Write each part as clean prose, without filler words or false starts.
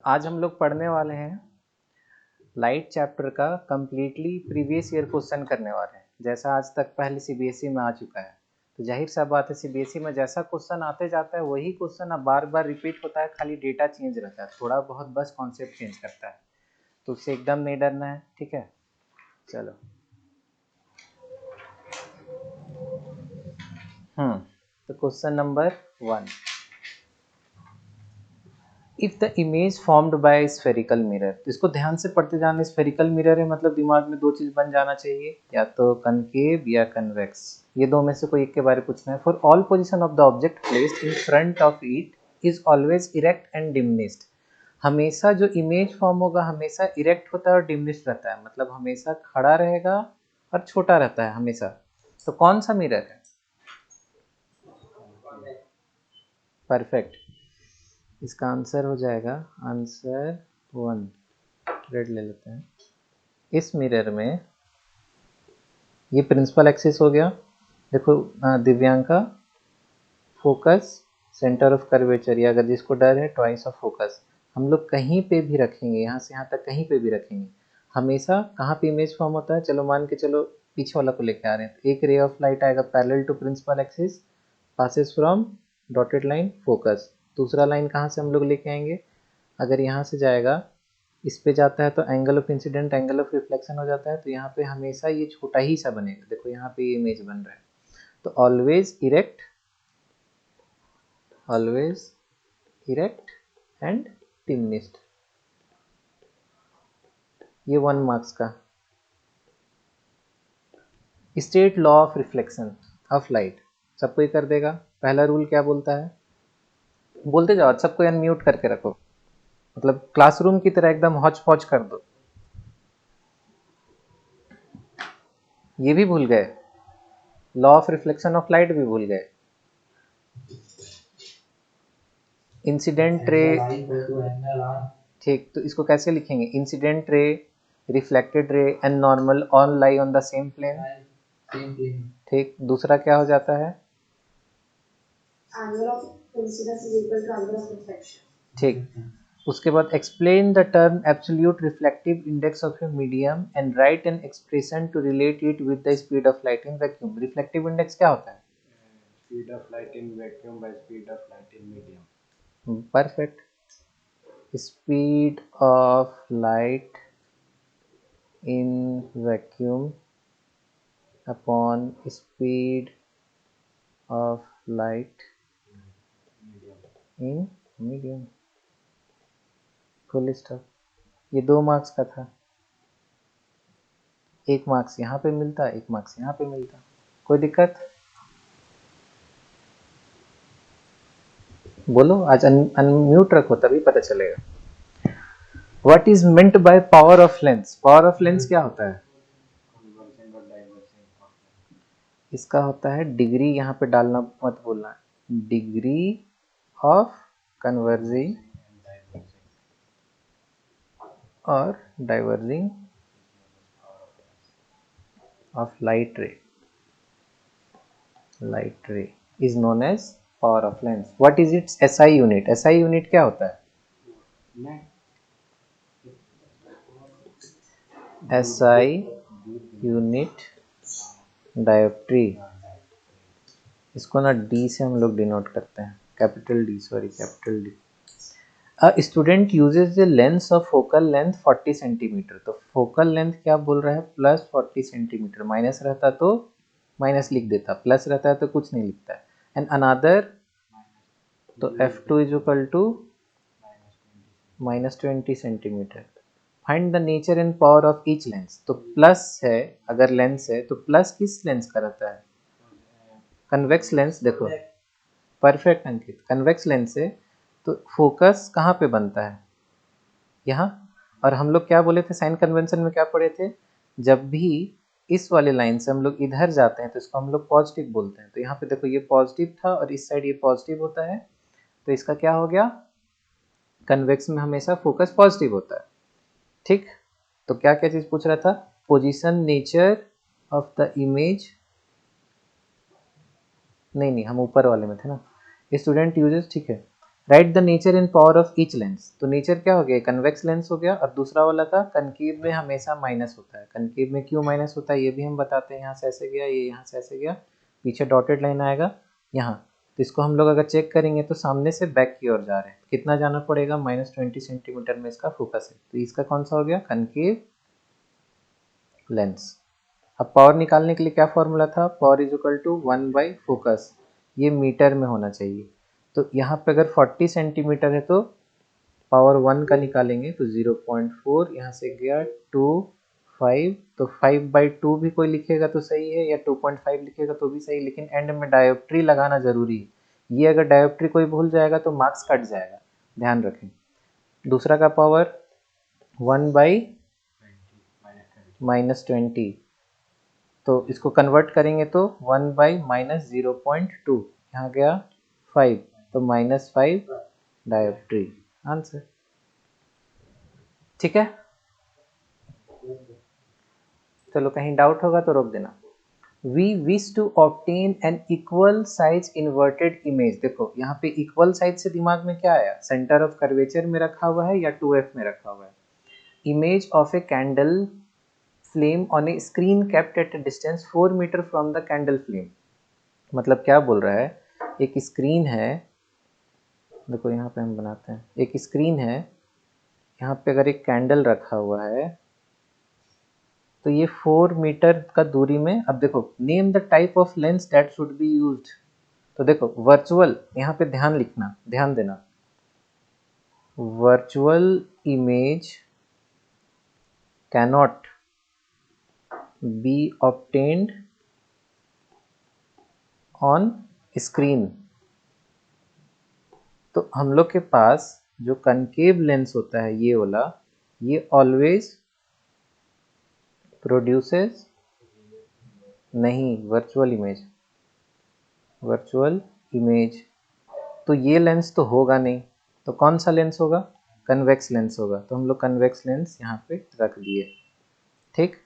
आज हम लोग पढ़ने वाले हैं लाइट चैप्टर का कंप्लीटली प्रीवियस ईयर क्वेश्चन करने वाले हैं। जैसा आज तक पहले सीबीएसई में आ चुका है, तो जाहिर सा बात है सीबीएसई में जैसा क्वेश्चन आते जाता है वही क्वेश्चन अब बार बार रिपीट होता है, खाली डेटा चेंज रहता है, थोड़ा बहुत बस कॉन्सेप्ट चेंज करता है, तो उससे एकदम नहीं डरना है। ठीक है, चलो। तो question number 1, if the image formed bye spherical mirror, तो इसको ध्यान से पढ़ते जाना। स्फेरिकल मिरर है मतलब दिमाग में दो चीज बन जाना चाहिए, या तो कनकेव या कन्वेक्स, ये दो में से कोई एक के बारे में पूछना है। For all position of the object placed in front of it is always erect and diminished. हमेशा जो इमेज फॉर्म होगा हमेशा इरेक्ट होता है और डिमिनिश्ड रहता है, मतलब हमेशा खड़ा रहेगा और छोटा रहता है हमेशा। तो कौन सा मिरर है? परफेक्ट, इसका आंसर हो जाएगा आंसर 1। रेड ले लेते हैं। इस मिरर में ये प्रिंसिपल एक्सिस हो गया, देखो Divyanka, focus, centre of curvature, या अगर जिसको डर है ट्वाइस ऑफ फोकस। हम लोग कहीं पे भी रखेंगे, यहाँ से यहाँ तक कहीं पे भी रखेंगे, हमेशा कहाँ पे इमेज फॉर्म होता है। चलो मान के चलो पीछे वाला को लेके आ रहे हैं, तो एक रे ऑफ लाइट आएगा parallel to principal axis, passes from dotted line focus. दूसरा लाइन कहाँ से हम लोग लेके आएंगे? अगर यहाँ से जाएगा इस पे जाता है तो angle of incident angle of reflection हो जाता है, तो यहाँ पे हमेशा ये छोटा ही सा बनेगा। देखो यहाँ पे ये इमेज बन रहा है, तो ऑलवेज इरेक्ट एंड डिमिनिश्ड। ये 1 मार्क्स का। State law of reflection of light, सब कोई कर देगा। पहला रूल क्या बोलता है? बोलते जाओ, सबको अनम्यूट करके रखो, मतलब क्लासरूम की तरह एकदम हौच पौच कर दो। ये भी भूल गए, law of reflection of light भी भूल गए। इंसिडेंट रे, ठीक, तो इसको कैसे लिखेंगे? Incident ray, reflected ray and normal all lie on the same plane. ठीक, दूसरा क्या हो जाता है? Angle of incidence is equal to angle of reflection. ठीक, उसके बाद explain the term absolute reflective index of a medium and write an expression to relate it with the speed of light in vacuum. Reflective index क्या होता है? Speed of light in vacuum by speed of light in medium. Perfect, speed of light in vacuum upon speed of light in medium। Full stop. ये 2 marks का था, 1 marks यहाँ पे मिलता, 1 marks यहाँ पे मिलता। कोई दिक्कत? बोलो, आज अनम्यूट रखो तभी पता चलेगा। What is meant by power of lens? Power of lens क्या होता है? इसका होता है डिग्री, यहाँ पे डालना मत बोलना, डिग्री ऑफ कन्वर्जिंग और diverging of light ray is known as power of lens. What is its SI unit? SI unit क्या होता है? SI unit डायोप्ट्री, इसको ना D से हम लोग डिनोट करते हैं, capital D, sorry capital D। A student uses the lens of focal length 40 centimetre, तो फोकल लेंथ क्या बोल रहा है? Plus 40 centimetre. माइनस रहता तो माइनस लिख देता, प्लस रहता है तो कुछ नहीं लिखता है। एंड अनदर, तो F2 is equal to -20 centimetre. Find the nature and power of each lens, तो प्लस है, अगर लेंस है तो प्लस किस लेंस का रहता है? Convex lens. देखो परफेक्ट अंकित, कन्वेक्स लेंस है तो फोकस कहाँ पे बनता है? यहाँ। और हम लोग क्या बोले थे साइन कन्वेंशन में, क्या पढ़े थे? जब भी इस वाले लाइन से हम लोग इधर जाते हैं तो इसको हम लोग पॉजिटिव बोलते हैं। तो यहाँ पे देखो ये पॉजिटिव था और इस साइड ये पॉजिटिव होता है, तो इसका क्या हो गया? कन्वेक्स में हमेशा फोकस पॉजिटिव होता है। ठीक, तो क्या क्या चीज पूछ रहा था? Position, nature of the image, नहीं हम ऊपर वाले में थे ना। स्टूडेंट यूजेस, ठीक है। Right the nature in power of each lens. तो नेचर क्या हो गया, कन्वेक्स लेंस हो गया, और दूसरा वाला था कनकेव में हमेशा माइनस होता है। कनकेव में क्यों माइनस होता है ये भी हम बताते हैं। यहाँ से ऐसे गया, ये यहाँ से ऐसे गया, पीछे डॉटेड लाइन आएगा यहाँ। तो इसको हम लोग अगर चेक करेंगे तो सामने से बैक की ओर जा रहे हैं, कितना जाना पड़ेगा, -20 सेंटीमीटर में इसका फोकस है। तो इसका कौन सा हो गया, कनकेव लेंस। अब पावर निकालने के लिए क्या फॉर्मूला था, पावर इज इक्वल टू 1/फोकस, ये मीटर में होना चाहिए। तो यहाँ पे अगर 40 सेंटीमीटर है तो पावर 1 का निकालेंगे तो 0.4, यहाँ से गया 2, 5, तो 5/2 भी कोई लिखेगा तो सही है, या 2.5 लिखेगा तो भी सही, लेकिन एंड में डायोप्ट्री लगाना जरूरी है। ये अगर डायोप्ट्री कोई भूल जाएगा तो मार्क्स कट जाएगा, ध्यान रखें। दूसरा का पावर 1/-20, तो इसको कन्वर्ट करेंगे तो 1/-0.2, यहाँ गया 5, तो -5 डायोप्ट्री, आंसर। ठीक है, चलो कहीं डाउट होगा तो रोक देना। We wish to obtain an equal size inverted image। देखो यहाँ पे इक्वल साइज से दिमाग में क्या आया, सेंटर ऑफ कर्वेचर में रखा हुआ है या 2f में रखा हुआ है। Image of a candle flame on a screen kept at a distance 4 metre from the candle flame. मतलब क्या बोल रहा है, एक स्क्रीन है, देखो यहाँ पे हम बनाते हैं, एक स्क्रीन है, यहाँ पे अगर एक कैंडल रखा हुआ है तो ये 4 मीटर का दूरी में। अब देखो, name the type of lens that should be used. तो देखो वर्चुअल, यहाँ पे ध्यान लिखना, ध्यान देना, virtual image cannot be obtained on screen. तो हम लोग के पास जो कनकेव लेंस होता है ये वाला, ये ऑलवेज प्रोड्यूसेस नहीं वर्चुअल इमेज, वर्चुअल इमेज। तो ये लेंस तो होगा नहीं, तो कौन सा लेंस होगा, कन्वेक्स लेंस होगा। तो हम लोग कन्वेक्स लेंस यहाँ पे रख दिए। ठीक,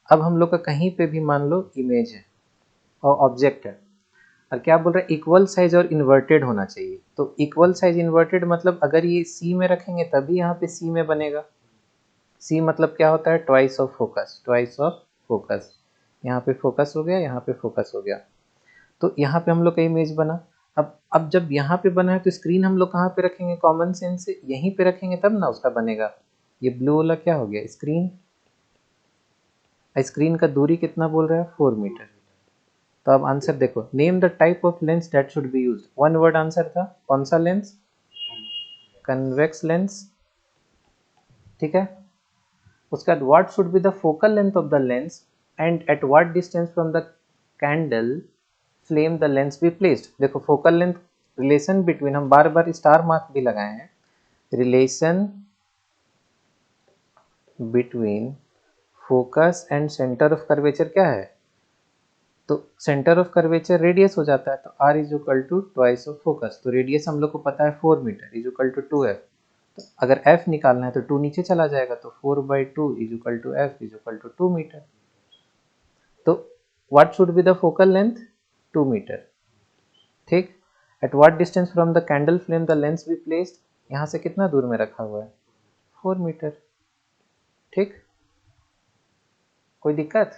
अब हम लोग का कहीं पे भी मान लो इमेज है और ऑब्जेक्ट है, और क्या बोल रहे हैं, इक्वल साइज और इन्वर्टेड होना चाहिए। तो इक्वल साइज इन्वर्टेड मतलब अगर ये सी में रखेंगे तभी यहाँ पे सी में बनेगा। सी मतलब क्या होता है, twice of focus, twice of focus. यहाँ पे फोकस हो गया, यहाँ पे फोकस हो गया, तो यहाँ पे हम लोग का इमेज बना। अब जब यहाँ पे बना है तो स्क्रीन हम लोग कहाँ पे रखेंगे, कॉमन सेंस से यहीं पे रखेंगे तब ना उसका बनेगा। ये ब्लू वाला क्या हो गया, स्क्रीन। स्क्रीन का दूरी कितना बोल रहा है, 4 मीटर। तो अब आंसर देखो, name the type of lens that should be used. One word answer था, कौन सा लेंस, कन्वेक्स लेंस। ठीक है, उसके बाद what should be the focal length of the lens and eight what distance from the candle flame the lens be placed. देखो focal length, relation between, हम बार बार star mark भी लगाए हैं, relation between focus and centre of curvature क्या है, तो centre of curvature radius हो जाता है। तो r is equal to twice of focus. तो रेडियस हम लोग को पता है 4 metre is equal to 2f। तो अगर f निकालना है तो 2 नीचे चला जाएगा, तो 4/2 is equal to f is equal to 2 metre. तो what should be the focal length, 2 metre. ठीक, at what distance from the candle flame the lens be placed, यहाँ से कितना दूर में रखा हुआ है, 4 मीटर। ठीक, कोई दिक्कत,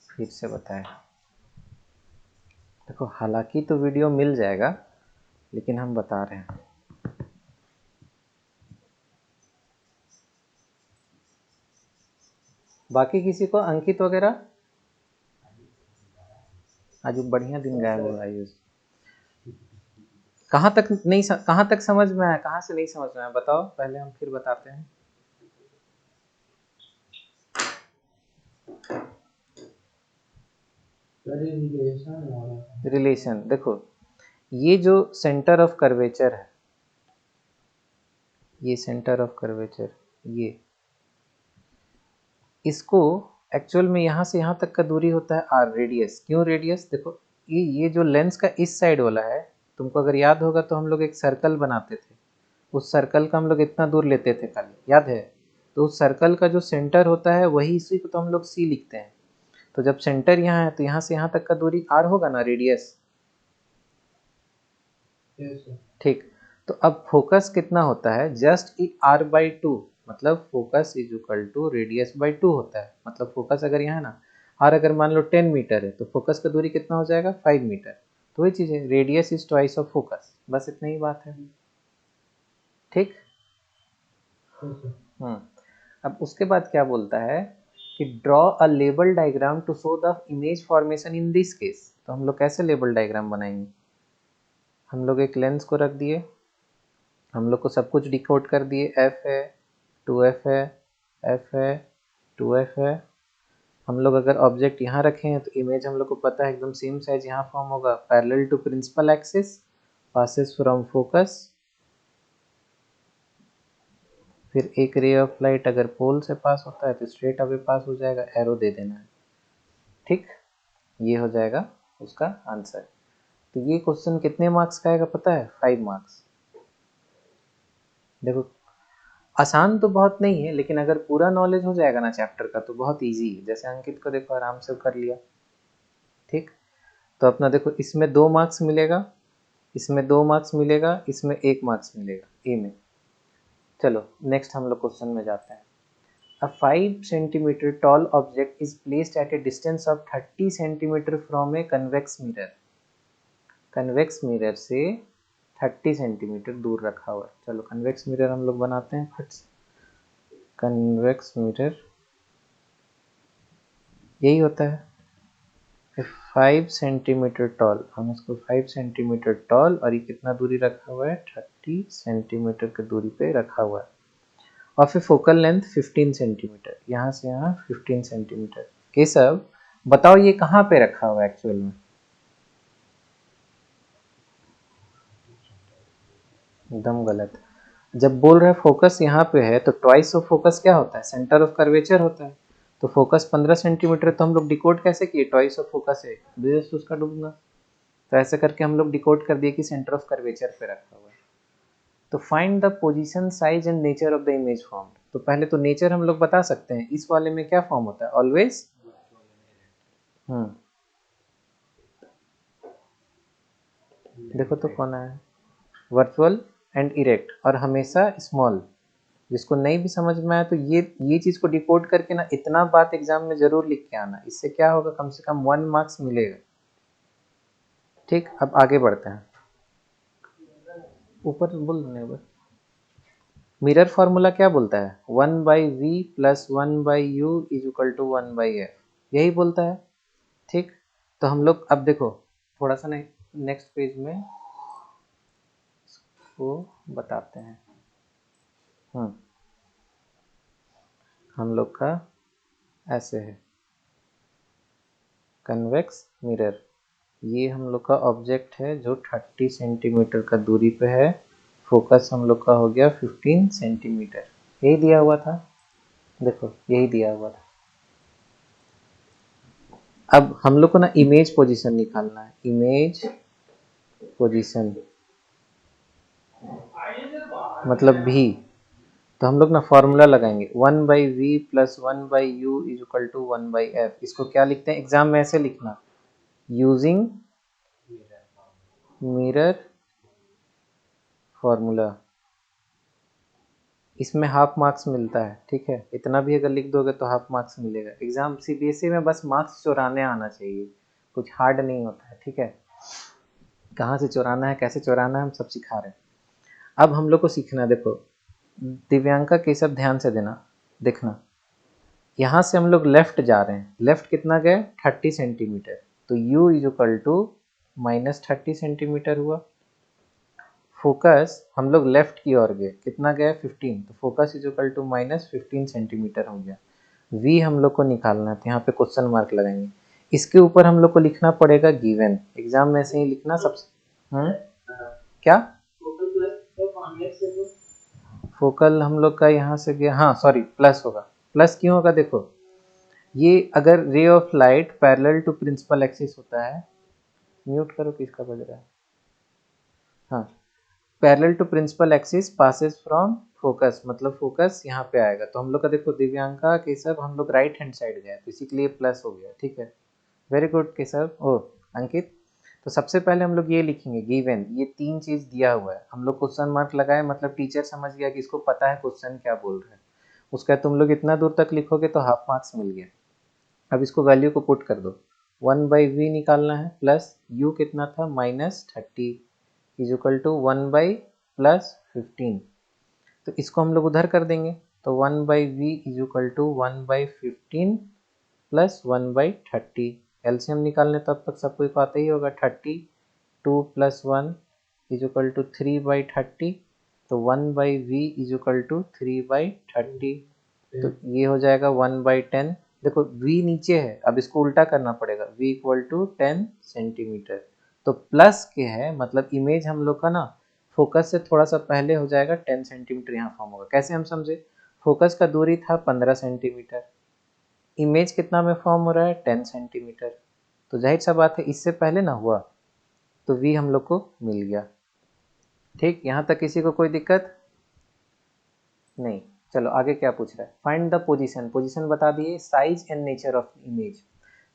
फिर से बताएं। देखो हालांकि तो वीडियो मिल जाएगा, लेकिन हम बता रहे हैं। बाकी किसी को, अंकित वगैरह, आज बढ़िया दिन गया हुआ आयुष। कहाँ तक नहीं, कहाँ तक समझ में आया, कहाँ से नहीं समझ में आया बताओ, पहले हम फिर बताते हैं। रिलेशन देखो, ये जो सेंटर ऑफ कर्वेचर है, ये सेंटर ऑफ कर्वेचर, ये इसको एक्चुअल में यहाँ से यहाँ तक का दूरी होता है r, रेडियस। क्यों रेडियस, देखो ये जो लेंस का इस साइड वाला है, तुमको अगर याद होगा तो हम लोग एक सर्कल बनाते थे, उस सर्कल का हम लोग इतना दूर लेते थे खाली, याद है। तो उस सर्कल का जो सेंटर होता है वही, इसी को तो हम लोग c लिखते हैं। तो जब सेंटर यहाँ है तो यहाँ से यहाँ तक का दूरी r होगा ना, रेडियस। ठीक, तो अब फोकस कितना होता है, जस्ट r/2, मतलब focus is equal to radius by 2 होता है। मतलब फोकस अगर यहाँ है ना, r अगर मान लो 10 मीटर है तो फोकस का दूरी कितना हो जाएगा, 5 मीटर। तो वही चीज़ है, radius is twice of focus, बस इतना ही बात है। ठीक। अब उसके बाद क्या बोलता है कि draw a label diagram to show the image formation in this case. तो हम लोग कैसे लेबल डायग्राम बनाएंगे, हम लोग एक लेंस को रख दिए, हम लोग को सब कुछ डिकोड कर दिए, f है, 2f है, f है, 2f है। हम लोग अगर ऑब्जेक्ट यहाँ रखे हैं तो इमेज हम लोग को पता है एकदम सेम साइज यहाँ फॉर्म होगा, parallel to principal axis, passes from focus. फिर एक रे ऑफ लाइट अगर पोल से पास होता है तो स्ट्रेट अवे पास हो जाएगा, एरो दे देना है। ठीक, ये हो जाएगा उसका आंसर। तो ये क्वेश्चन कितने मार्क्स का आएगा पता है, 5 मार्क्स। देखो आसान तो बहुत नहीं है, लेकिन अगर पूरा नॉलेज हो जाएगा ना चैप्टर का तो बहुत इजी है। जैसे अंकित को देखो आराम से कर लिया। ठीक, तो अपना देखो इसमें 2 मार्क्स मिलेगा, इसमें 2 मार्क्स मिलेगा, इसमें 1 मार्क्स मिलेगा ए में। चलो नेक्स्ट हम लोग क्वेश्चन में जाते हैं। A 5 centimeter tall object is placed at a distance of 30 centimeter from a convex mirror. Convex mirror से 30 सेंटीमीटर दूर रखा हुआ है। चलो कन्वेक्स मिरर हम लोग बनाते हैं फट से। कन्वेक्स मिरर यही होता है, 5 सेंटीमीटर टॉल, हम इसको 5 सेंटीमीटर टॉल और ये कितना दूरी रखा हुआ है, 30 सेंटीमीटर की दूरी पे रखा हुआ है। और फिर फोकल लेंथ 15 सेंटीमीटर, यहाँ से यहाँ 15 सेंटीमीटर। ये सब बताओ ये कहाँ पे रखा हुआ है एक्चुअल में, एकदम गलत। जब बोल रहे फोकस यहाँ पे है तो ट्वाइस ऑफ फोकस क्या होता है, सेंटर ऑफ कर्वेचर होता है। तो फोकस 15 सेंटीमीटर, तो हम लोग डिकोड कैसे किए, ट्वाइस ऑफ फोकस है, बेस उसका डूबना। तो ऐसे करके हम लोग डिकोड कर दिए कि सेंटर ऑफ कर्वेचर पे रखा हुआ है। तो find the position, size and nature of the image form. तो पहले तो नेचर हम लोग बता सकते हैं, इस वाले में क्या फॉर्म होता है, ऑलवेज। देखो तो कौन है, वर्चुअल एंड इरेक्ट, और हमेशा स्मॉल। जिसको नहीं भी समझ में आया तो ये चीज को डिकोड करके ना इतना बात एग्जाम में जरूर लिख के आना, इससे क्या होगा, कम से कम 1 मार्क्स मिलेगा। ठीक, अब आगे बढ़ते हैं। ऊपर बोल देने बस। मिरर फॉर्मूला क्या बोलता है, 1/v plus 1/u is equal to 1/f, यही बोलता है। ठीक, तो हम लोग अब देखो थोड़ा सा नेक्स्ट पेज में इसको बताते हैं। हम लोग का ऐसे है कन्वेक्स मिरर, ये हम लोग का ऑब्जेक्ट है जो 30 सेंटीमीटर का दूरी पे है, फोकस हम लोग का हो गया 15 सेंटीमीटर, यही दिया हुआ था। देखो यही दिया हुआ था। अब हम लोग को ना इमेज पोजीशन निकालना है, इमेज पोजीशन मतलब भी। तो हम लोग ना फॉर्मूला लगाएंगे 1/v plus 1/u is equal to 1/f। इसको क्या लिखते हैं एग्जाम में, ऐसे लिखना, यूजिंग मिरर फॉर्मूला। इसमें हाफ मार्क्स मिलता है। ठीक है, इतना भी अगर लिख दोगे तो हाफ मार्क्स मिलेगा। एग्जाम सीबीएसई में बस मार्क्स चुराने आना चाहिए, कुछ हार्ड नहीं होता है। ठीक है, कहाँ से चुराना है, कैसे चुराना है, हम सब सिखा रहे हैं। अब हम लोग को सीखना, देखो दिव्यांका के सब ध्यान से देना, देखना यहाँ से हम लोग लेफ्ट जा रहे हैं, लेफ्ट कितना गए 30 सेंटीमीटर, तो u is equal to -30 centimetre हुआ। फोकस हम लोग लेफ्ट की ओर गए, कितना गया 15, तो focus is equal to -15 centimetre हो गया। v हम लोग को निकालना है, तो यहाँ पे क्वेश्चन मार्क लगाएंगे। इसके ऊपर हम लोग को लिखना पड़ेगा गिवन, एग्जाम में से ही लिखना सबसे। क्या फोकल हम लोग का यहाँ से गया, हाँ सॉरी प्लस होगा। प्लस क्यों होगा, देखो ये अगर ray of light parallel to principal axis होता है, म्यूट करो किसका बज रहा है, हाँ parallel to principal axis passes from focus, मतलब फोकस यहाँ पे आएगा। तो हम लोग का देखो दिव्यांका केशव हम लोग राइट हैंड साइड गए तो इसी के लिए प्लस हो गया, ठीक है। वेरी गुड केशव, ओ अंकित। तो सबसे पहले हम लोग ये लिखेंगे गिवन, ये 3 चीज दिया हुआ है, हम लोग क्वेश्चन मार्क लगाए मतलब टीचर समझ गया कि इसको पता है क्वेश्चन क्या बोल रहे हैं। उसका तुम लोग इतना दूर तक लिखोगे तो हाफ मार्क्स मिल गया। अब इसको वैल्यू को पुट कर दो, 1/v निकालना है, प्लस u कितना था -30 इज इक्वल टू 1/+15। तो इसको हम लोग उधर कर देंगे, तो 1/v is equal to 1/15 plus 1/30। LCM निकालने तब तक सबको को आता ही होगा, 32 + 1 इज इक्वल टू 3/30। तो 1/v इज इक्वल टू 3/30। तो ये हो जाएगा 1/10। देखो v नीचे है, अब इसको उल्टा करना पड़ेगा, v इक्वल टू 10 सेंटीमीटर। तो प्लस के है मतलब इमेज हम लोग का ना फोकस से थोड़ा सा पहले हो जाएगा, 10 सेंटीमीटर यहाँ फॉर्म होगा। कैसे हम समझे, फोकस का दूरी था 15 सेंटीमीटर, इमेज कितना में फॉर्म हो रहा है 10 सेंटीमीटर। तो जाहिर सा बात है इससे पहले ना हुआ, तो v हम लोग को मिल गया। ठीक, यहाँ तक किसी को कोई दिक्कत नहीं। चलो आगे क्या पूछ रहा है, फाइंड द पोजीशन, पोजीशन बता दिए, size and nature of image.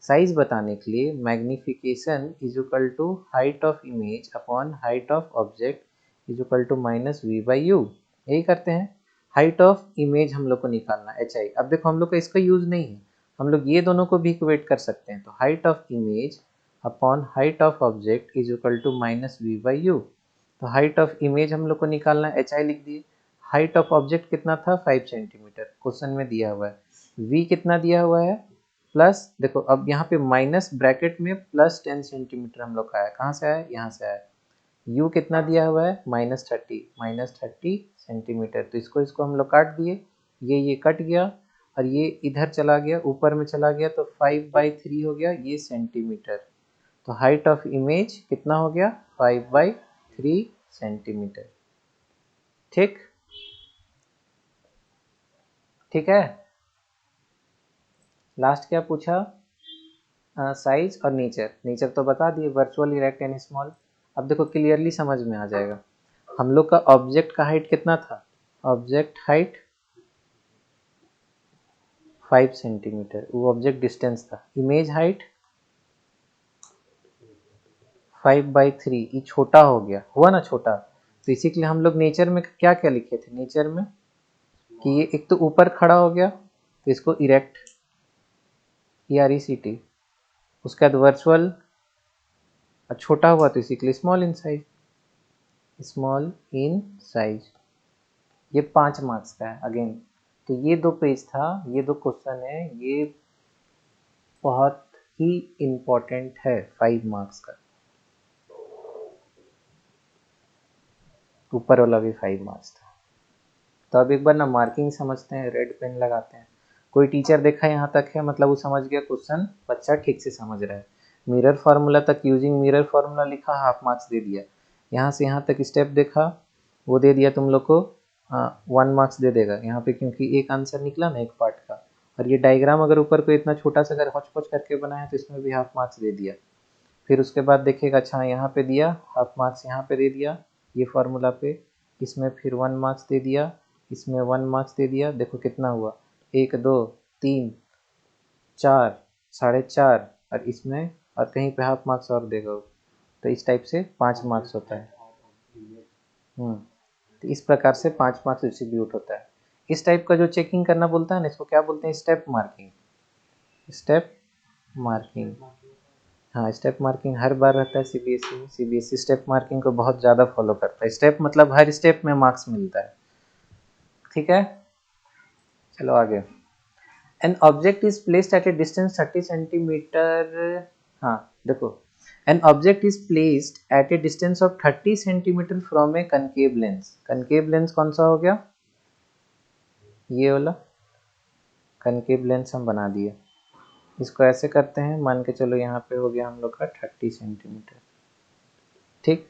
Size बताने के लिए magnification is equal to height of image upon height of object is equal to -v/u, यही करते हैं। हाइट ऑफ इमेज हम लोग को निकालना hi। अब देखो हम लोग का इसका यूज नहीं है, हम लोग ये दोनों को भी इक्वेट कर सकते हैं। तो height of image upon height of object is equal to -v/u। तो हाइट ऑफ इमेज हम लोग को निकालना है, hi लिख दिए। हाइट ऑफ ऑब्जेक्ट कितना था 5 सेंटीमीटर, क्वेश्चन में दिया हुआ है। v कितना दिया हुआ है प्लस, देखो अब यहाँ पे माइनस ब्रैकेट में +10 सेंटीमीटर हम लोग का आया, कहाँ से आया यहाँ से आया। u कितना दिया हुआ है -30 सेंटीमीटर। तो इसको हम लोग काट दिए, ये कट गया और ये इधर चला गया, ऊपर में चला गया, तो 5/3 हो गया ये सेंटीमीटर। तो हाइट ऑफ इमेज कितना हो गया 5/3 सेंटीमीटर। ठीक, ठीक है। लास्ट क्या पूछा, साइज और नेचर। नेचर तो बता दिए, वर्चुअल, इरेक्ट एंड स्मॉल। अब देखो क्लियरली समझ में आ जाएगा। हम लोग का ऑब्जेक्ट का हाइट कितना था, ऑब्जेक्ट हाइट 5 सेंटीमीटर, वो ऑब्जेक्ट डिस्टेंस था। इमेज हाइट 5/3, ये छोटा हो गया, हुआ ना छोटा। तो इसी के लिए हम लोग नेचर में क्या क्या लिखे थे, नेचर में कि ये एक तो ऊपर खड़ा हो गया तो इसको इरेक्ट, ERECT। उसके बाद वर्चुअल, छोटा हुआ तो इसी के लिए small in size, small in size. ये 5 मार्क्स का है अगेन। तो ये 2 पेज था, ये 2 क्वेश्चन है, ये बहुत ही इंपॉर्टेंट है, 5 मार्क्स का। ऊपर वाला भी 5 मार्क्स था। तो अब एक बार ना मार्किंग समझते हैं, रेड पेन लगाते हैं। कोई टीचर देखा यहाँ तक है मतलब वो समझ गया क्वेश्चन, बच्चा ठीक से समझ रहा है। मिरर फार्मूला तक, यूजिंग मिरर फार्मूला लिखा, हाफ मार्क्स दे दिया। यहाँ से यहाँ तक स्टेप देखा, वो दे दिया तुम लोग को 1 मार्क्स दे देगा यहाँ पे, क्योंकि एक आंसर निकला ना एक पार्ट का। और ये डायग्राम अगर ऊपर को इतना छोटा सा अगर हौच पौच करके बना है तो इसमें भी हाफ मार्क्स दे दिया। फिर उसके बाद देखिएगा, अच्छा यहाँ पे दिया हाफ मार्क्स, यहाँ पे दे दिया ये फार्मूला पे, इसमें फिर 1 मार्क्स दे दिया, इसमें 1 मार्क्स दे दिया। देखो कितना हुआ, 1 2 3 4 4.5, और इसमें और कहीं पे हाफ मार्क्स और देगा। तो इस टाइप से 5 मार्क्स होता है। तो इस प्रकार से 5 मार्क्स डिस्ट्रीब्यूट होता है। इस टाइप का जो चेकिंग करना बोलता है ना, इसको क्या बोलते हैं, स्टेप मार्किंग। स्टेप मार्किंग, हाँ स्टेप मार्किंग हर बार रहता है सीबीएसई में। सीबीएसई स्टेप मार्किंग को बहुत ज़्यादा फॉलो करता है। स्टेप मतलब हर स्टेप में मार्क्स मिलता है, ठीक है। चलो आगे, an object is placed at a distance 30 centimetre. हाँ देखो, an object is placed at a distance of 30 centimetre from A concave lens. Concave lens कौन सा हो गया, ये वाला कनकेव लेंस हम बना दिए। इसको ऐसे करते हैं, मान के चलो यहाँ पे हो गया हम लोग का 30 सेंटीमीटर, ठीक।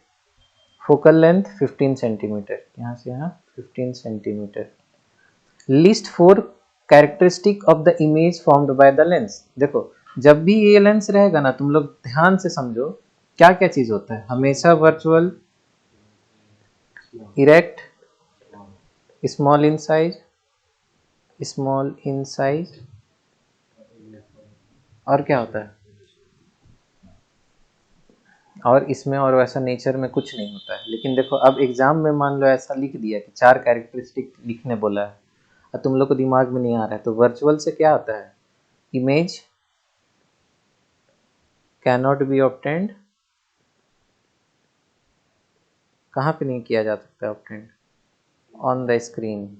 फोकल लेंथ 15 सेंटीमीटर, यहाँ से यहाँ 15 centimetre. List 4 characteristic of the image formed by the lens. देखो जब भी ये लेंस रहेगा ना, तुम लोग ध्यान से समझो क्या क्या चीज होता है। हमेशा virtual erect, Small. Small in size, small in size, और क्या होता है? और इसमें और वैसा नेचर में कुछ नहीं होता है। लेकिन देखो अब एग्जाम में मान लो ऐसा लिख दिया कि 4 कैरेक्टरिस्टिक लिखने बोला है और तुम लोग को दिमाग में नहीं आ रहा है, तो वर्चुअल से क्या आता है? इमेज कैनॉट बी ऑब्टेन्ड, कहाँ पे नहीं किया जा सकता ऑब्टेन्ड? On the screen.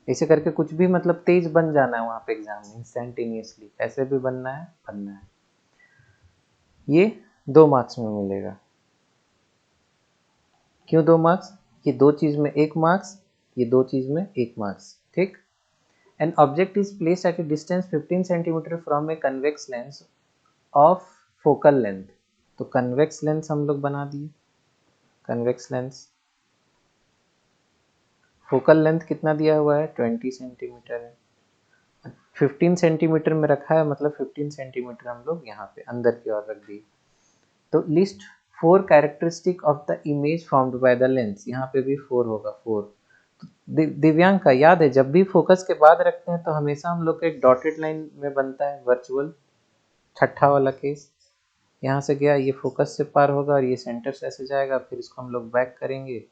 ऐसे करके कुछ भी मतलब तेज बन जाना है वहाँ पे एग्जाम में इंस्टेंटेनियसली, ऐसे भी बनना है। ये 2 मार्क्स में मिलेगा। क्यों 2 मार्क्स? ये 2 चीज में 1 मार्क्स, ये 2 चीज में 1 मार्क्स, ठीक। An object is placed at a distance 15 centimetre from a convex lens of focal length. तो कन्वेक्स लेंस हम लोग बना दिए, कन्वेक्स लेंस। फोकल लेंथ कितना दिया हुआ है? 20 सेंटीमीटर है। 15 सेंटीमीटर में रखा है, मतलब 15 सेंटीमीटर हम लोग यहाँ पे अंदर की ओर रख दिए। तो list 4 characteristic of the image formed by the lens, यहाँ पे भी 4 होगा, 4। दिव्यांग का याद है जब भी फोकस के बाद रखते हैं तो हमेशा हम लोग का एक डॉटेड लाइन में बनता है वर्चुअल, छठा वाला केस। यहाँ से गया, ये फोकस से पार होगा और ये सेंटर से ऐसे जाएगा, फिर इसको हम लोग बैक करेंगे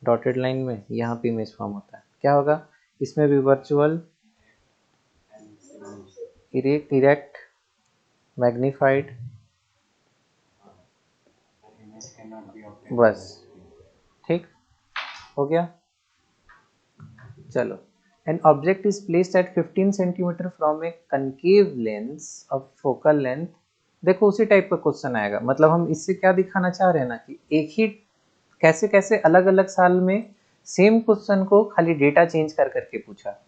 डॉटेड लाइन में, यहाँ पे इमेज फॉर्म होता है। क्या होगा इसमें भी? Virtual, erect, magnified, Image cannot be obtained. बस, ठीक हो गया। चलो, an object is placed at 15 centimetre from A concave lens of focal length. देखो उसी टाइप का क्वेश्चन आएगा, मतलब हम इससे क्या दिखाना चाह रहे हैं ना कि एक ही कैसे कैसे अलग अलग साल में सेम क्वेश्चन को खाली डेटा चेंज कर करके पूछा।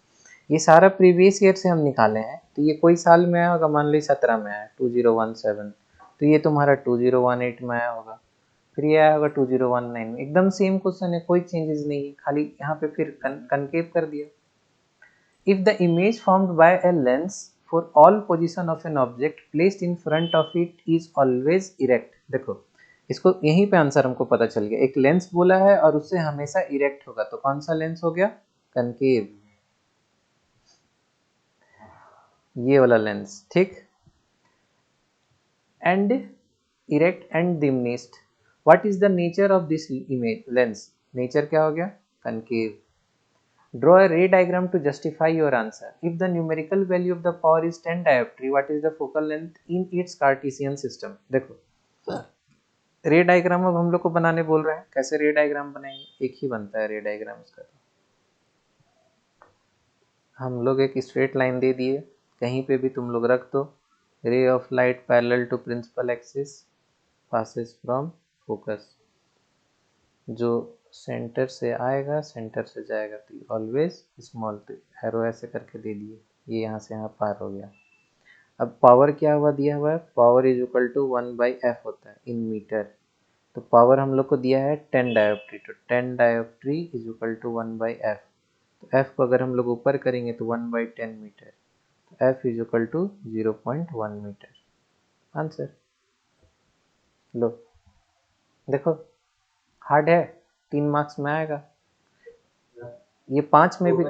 ये सारा प्रीवियस ईयर से हम निकाले हैं, तो ये कोई साल में आया होगा, मान लो 17 में आया 2017, तो ये तुम्हारा 2018 में आया होगा, फिर ये आया होगा 2019 में। एकदम सेम क्वेश्चन है, कोई चेंजेस नहीं है, खाली यहाँ पे फिर कनकेव कर दिया। If the image formed bye a lens for all position of an object placed in front of it is always erect. देखो इसको यहीं पे आंसर हमको पता चल गया, एक लेंस बोला है और उससे हमेशा इरेक्ट होगा, तो कौन सा लेंस हो गया? कनकेव, ये वाला लेंस, ठीक। And erect and diminished, what is the nature of this image lens? Nature क्या हो गया? Concave. Draw a ray diagram to justify your answer. If the numerical value of the power is 10 dioptry, what is the focal length in its Cartesian system? देखो रे diagram अब हम लोग को बनाने बोल रहे हैं, कैसे रे डायग्राम बनाएंगे? एक ही बनता है रे डायग्राम इसका। हम लोग एक स्ट्रेट लाइन दे दिए, कहीं पे भी तुम लोग रख दो, ray of light parallel to principal axis passes from focus, जो सेंटर से आएगा सेंटर से जाएगा, तो ऑलवेज स्मॉल, तो एरो ऐसे करके दे दिए, ये यहाँ से यहाँ पार हो गया। अब पावर क्या हुआ दिया हुआ है? Power is equal to 1/f होता है इन मीटर, तो पावर हम लोग को दिया है 10 डायोप्ट्री, तो 10 डायोप्ट्री इज इक्वल टू 1/f, तो f को अगर हम लोग ऊपर करेंगे तो 1/10 मीटर, तो f is equal to 0.1 metre. Answer लो, देखो हार्ड है, 3 मार्क्स में आएगा। ये 5 में भी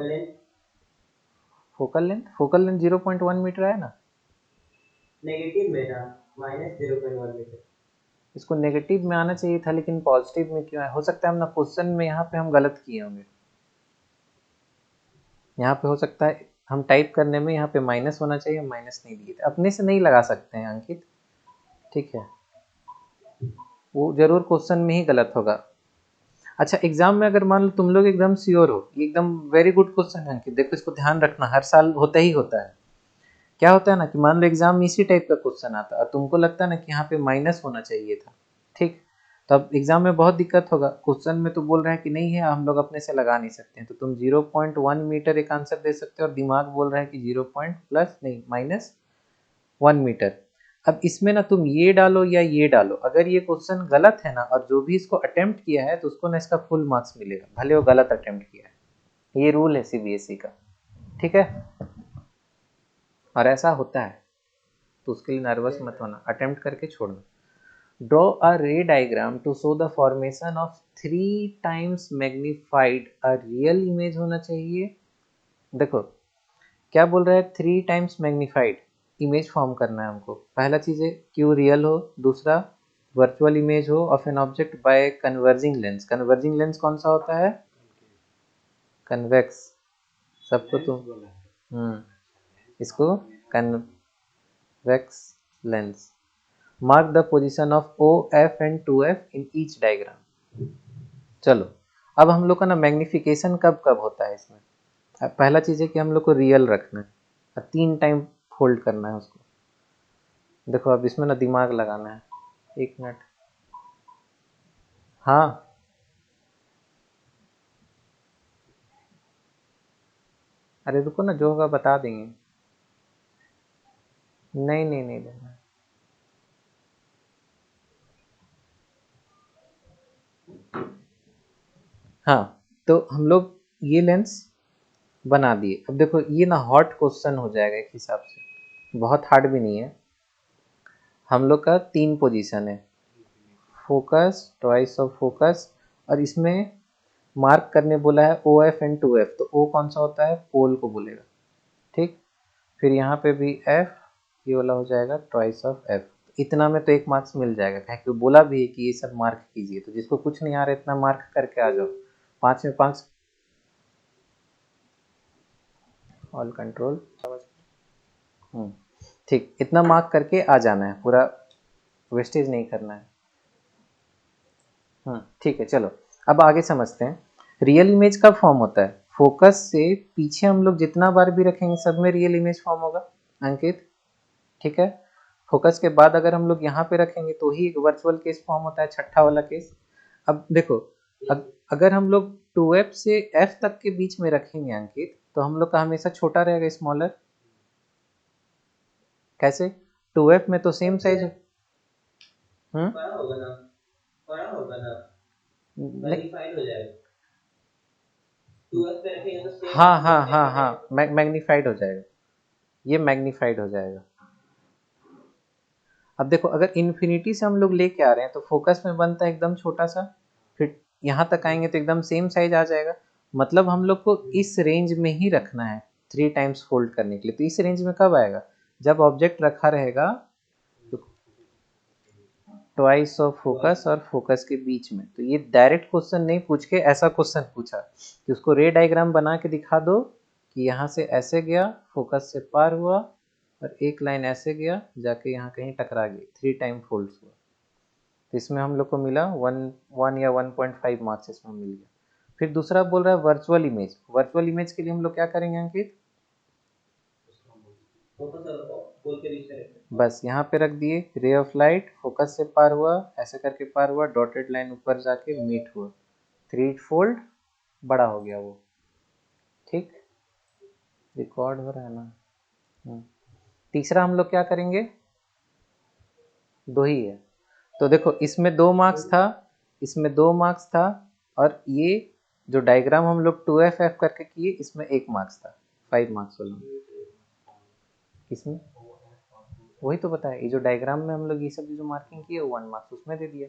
फोकल लेंथ 0.1 मीटर है ना, नेगेटिव में था, -0.1 मीटर। इसको नेगेटिव में आना चाहिए था, लेकिन पॉजिटिव में क्यों है? हो सकता है हम ना क्वेश्चन में यहाँ पे हम गलत किए होंगे, यहाँ पे हो सकता है हम टाइप करने में यहाँ पे माइनस होना चाहिए, माइनस नहीं दिए थे, अपने से नहीं लगा सकते हैं अंकित, ठीक है, वो जरूर क्वेश्चन में ही गलत होगा। अच्छा एग्जाम में अगर मान लो तुम लोग एकदम श्योर हो, ये एकदम वेरी गुड क्वेश्चन है अंकित, देखो इसको ध्यान रखना, हर साल होता ही होता है। क्या होता है ना कि मान लो एग्जाम में इसी टाइप का क्वेश्चन आता है और तुमको लगता है ना कि यहाँ पे माइनस होना चाहिए था, ठीक, तो अब एग्जाम में बहुत दिक्कत होगा। क्वेश्चन में तो बोल रहा है कि नहीं है, हम लोग अपने से लगा नहीं सकते हैं, तो तुम 0.1 मीटर एक आंसर दे सकते हो और दिमाग बोल रहा है कि 0 प्लस नहीं -1 मीटर। अब इसमें ना तुम ये डालो या ये डालो, अगर ये क्वेश्चन गलत है ना और जो भी इसको अटेम्प्ट किया है तो उसको ना इसका फुल मार्क्स मिलेगा, भले वो गलत अटेम्प्ट किया है, ये रूल है सीबीएसई का, ठीक है। और ऐसा होता है, तो उसके लिए नर्वस मत होना, अटेम्प्ट करके छोड़ना। Draw a ray diagram to show the formation of 3 times magnified a real image होना चाहिए। देखो क्या बोल रहा है, 3 टाइम्स मैग्नीफाइड इमेज फॉर्म करना है हमको। पहला चीज है क्यों रियल हो, दूसरा वर्चुअल इमेज हो of an object by converging lens. Converging lens कौन सा होता है, कन्वेक्स। सबको तो इसको convex lens. Mark the position of O F and 2f in each diagram. चलो अब हम लोग का ना मैग्निफिकेशन कब कब होता है इसमें। पहला चीज है कि हम लोग को रियल रखना है और 3 टाइम फोल्ड करना है उसको। देखो अब इसमें ना दिमाग लगाना है, 1 मिनट। हाँ अरे रुको ना, जो होगा बता देंगे। नहीं नहीं नहीं देना। हाँ तो हम लोग ये लेंस बना दिए। अब देखो ये ना हॉट क्वेश्चन हो जाएगा एक हिसाब से, बहुत हार्ड भी नहीं है। हम लोग का 3 पोजीशन है, फोकस, ट्वाइस ऑफ फोकस, और इसमें मार्क करने बोला है ओ एफ एंड 2f। तो ओ कौन सा होता है, पोल को बोलेगा, ठीक। फिर यहाँ पे भी एफ, ये वाला हो जाएगा ट्वाइस ऑफ एफ। इतना में तो 1 मार्क्स मिल जाएगा, क्या कि बोला भी है कि ये सब मार्क कीजिए। तो जिसको कुछ नहीं आ रहा इतना मार्क करके आ जाओ, 5 में 5। ऑल कंट्रोल, ठीक। इतना मार्क करके आ जाना है, पूरा वेस्टेज नहीं करना है। ठीक है चलो अब आगे समझते हैं। रियल इमेज कब फॉर्म होता है, फोकस से पीछे हम लोग जितना बार भी रखेंगे सब में रियल इमेज फॉर्म होगा अंकित, ठीक है। फोकस के बाद अगर हम लोग यहाँ पे रखेंगे तो ही एक वर्चुअल केस फॉर्म होता है, छठा वाला केस। अब देखो अगर हम लोग 2f से f तक के बीच में रखेंगे अंकित, तो हम लोग का हमेशा छोटा रहेगा, स्मॉलर। कैसे, 2f में तो सेम साइज है। बड़ा होगा ना, बड़ा होगा ना, मैग्नीफाइड हो जाएगा। 2f पे रखेंगे तो सेम, हाँ हाँ हाँ हाँ मैग्नीफाइड हो जाएगा, ये मैग्नीफाइड हो जाएगा। अब देखो अगर इन्फिनिटी से हम लोग लेके आ रहे हैं तो फोकस में बनता है एकदम छोटा सा, फिर यहाँ तक आएंगे तो एकदम सेम साइज आ जाएगा। मतलब हम लोग को इस रेंज में ही रखना है 3 टाइम्स फोल्ड करने के लिए। तो इस रेंज में कब आएगा, जब ऑब्जेक्ट रखा रहेगा तो ट्वाइस ऑफ फोकस और फोकस के बीच में। तो ये डायरेक्ट क्वेश्चन नहीं पूछ के ऐसा क्वेश्चन पूछा कि उसको रे डायग्राम बना के दिखा दो कि यहाँ से ऐसे गया, फोकस से पार हुआ, और एक लाइन ऐसे गया जाके यहाँ कहीं टकरा गई, 3 टाइम फोल्ड हुआ। तो इसमें हम लोग को मिला 1 या 1.5 मार्क्स इसमें मिल गया। फिर दूसरा बोल रहा है वर्चुअल इमेज। वर्चुअल इमेज के लिए हम लोग क्या करेंगे अंकित, बस यहाँ पे रख दिए, रे ऑफ लाइट फोकस से पार हुआ, ऐसे करके पार हुआ, डॉटेड लाइन ऊपर जाके मीट हुआ, 3 फोल्ड बड़ा हो गया वो, ठीक। रिकॉर्ड हो रहा है ना। तीसरा हम लोग क्या करेंगे, 2 ही है। तो देखो इसमें 2 मार्क्स था, इसमें 2 मार्क्स था, और ये जो डायग्राम हम लोग 2f करके किए इसमें 1 मार्क्स था, 5 मार्क्स वाला। किसमें, वही तो बताया, ये जो डायग्राम में हम लोग ये सब जो मार्किंग किए 1 मार्क्स उसमें दे दिया।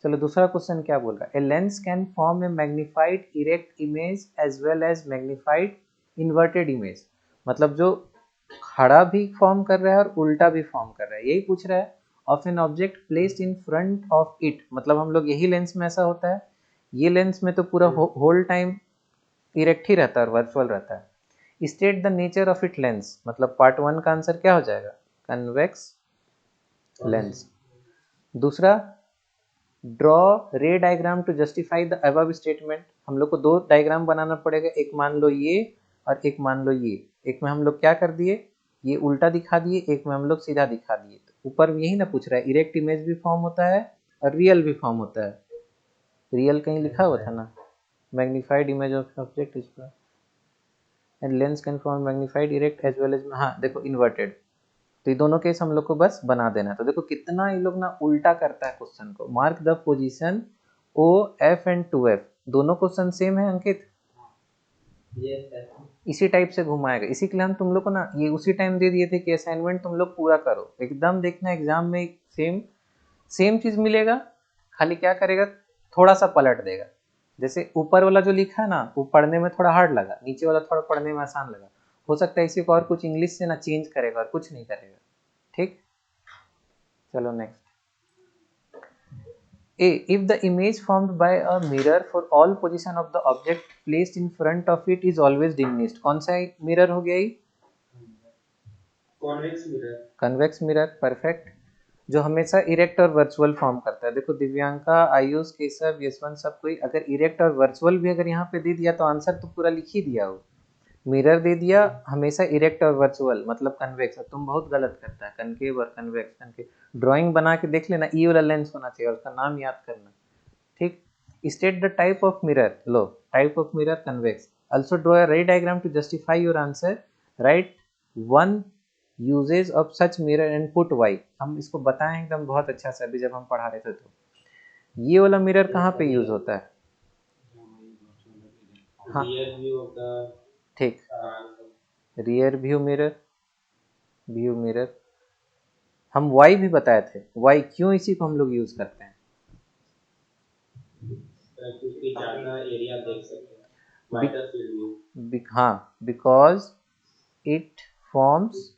चलो दूसरा क्वेश्चन क्या बोल रहा है, a lens can form a magnified erect image as well as magnified inverted image. मतलब जो खड़ा भी फॉर्म कर रहा है और उल्टा भी फॉर्म कर रहा है, यही पूछ रहा है। Of an object placed in front of it, मतलब हम लोग यही लेंस में ऐसा होता है। ये लेंस में तो पूरा होल टाइम इरेक्ट ही रहता है और वर्चुअल रहता है। State the nature of it lens, मतलब पार्ट 1 का आंसर क्या हो जाएगा, कन्वेक्स लेंस। दूसरा, draw ray diagram to justify the above statement. हम लोग को 2 डायग्राम बनाना पड़ेगा, एक मान लो ये और एक मान लो ये। एक में हम लोग क्या कर दिए, ये उल्टा दिखा दिए, एक में हम लोग सीधा दिखा दिए। तो ऊपर यही ना पूछ रहा है, इरेक्ट इमेज भी फॉर्म होता है और रियल भी फॉर्म होता है। रियल कहीं लिखा हुआ था ना, magnified image of object is and lens can form magnified erect as well as, हाँ देखो इन्वर्टेड। तो ये दोनों केस हम लोग को बस बना देना है। तो देखो कितना ये लोग ना उल्टा करता है क्वेश्चन को। Mark the position O F and 2f, दोनों क्वेश्चन सेम है अंकित, इसी टाइप से घुमाएगा। इसी के लिए हम तुम लोग को ना ये उसी टाइम दे दिए थे कि असाइनमेंट तुम लोग पूरा करो, एकदम देखना एग्जाम में सेम सेम चीज मिलेगा, खाली क्या करेगा, थोड़ा सा पलट देगा। जैसे ऊपर वाला जो लिखा है ना वो पढ़ने में थोड़ा हार्ड लगा, नीचे वाला थोड़ा पढ़ने में आसान लगा, हो सकता है इसी को और कुछ इंग्लिश से ना चेंज करेगा और कुछ नहीं करेगा। ठीक, चलो next. A. If the image formed by a mirror for all position of the object placed in front of it is always diminished, कौन सा मिरर हो गया ये? Convex mirror. Convex mirror, perfect, जो हमेशा इरेक्ट और वर्चुअल फॉर्म करता है। देखो दिव्यांका, आयुष, केशव, यशवंत, सब कोई अगर इरेक्ट और वर्चुअल भी अगर यहाँ पे दे दिया तो आंसर तो पूरा लिख ही दिया हो। मिरर दे दिया हमेशा इरेक्ट और वर्चुअल मतलब कन्वेक्स, तुम बहुत गलत करता है, कनकेव और कन्वेक्स। कनकेव ड्राइंग बना के देख लेना, ई वाला लेंस होना चाहिए और उसका नाम याद करना। ठीक, state the type of mirror, लो type of mirror convex. Also draw a ray diagram to justify your answer, write one uses of such mirror and put why. हम इसको बताएं एकदम बहुत अच्छा से अभी जब हम पढ़ा रहे थे। तो ये वाला मिरर कहाँ पे यूज होता है? हाँ ठीक, rear view mirror, view mirror. हम वाई भी बताए थे, वाई क्यों इसी को हम लोग यूज करते हैं? क्योंकि ज्यादा एरिया देख सकते हैं, वाइडर फील्ड व्यू। हाँ, because it forms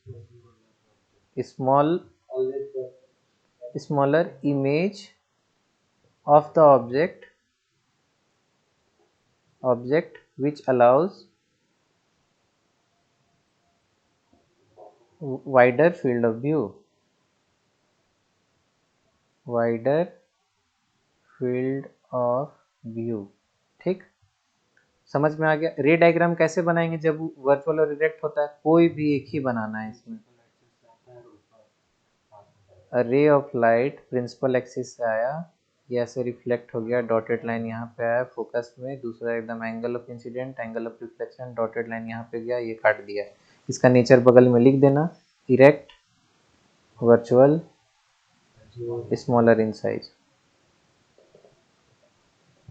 small smaller image of the object which allows wider field of view, wider field of view। ठीक, समझ में आ गया? रे डायग्राम कैसे बनाएंगे जब वर्चुअल और इरेक्ट होता है? कोई भी एक ही बनाना है इसमें। रे ऑफ लाइट प्रिंसिपल एक्सिस से आया, ये ऐसे रिफ्लेक्ट हो गया, डॉटेड लाइन यहाँ पे आया फोकस में, दूसरा एकदम angle of incident, angle of reflection, dotted line यहाँ पे गया, ये काट दिया। इसका नेचर बगल में लिख देना, erect, virtual, smaller in size.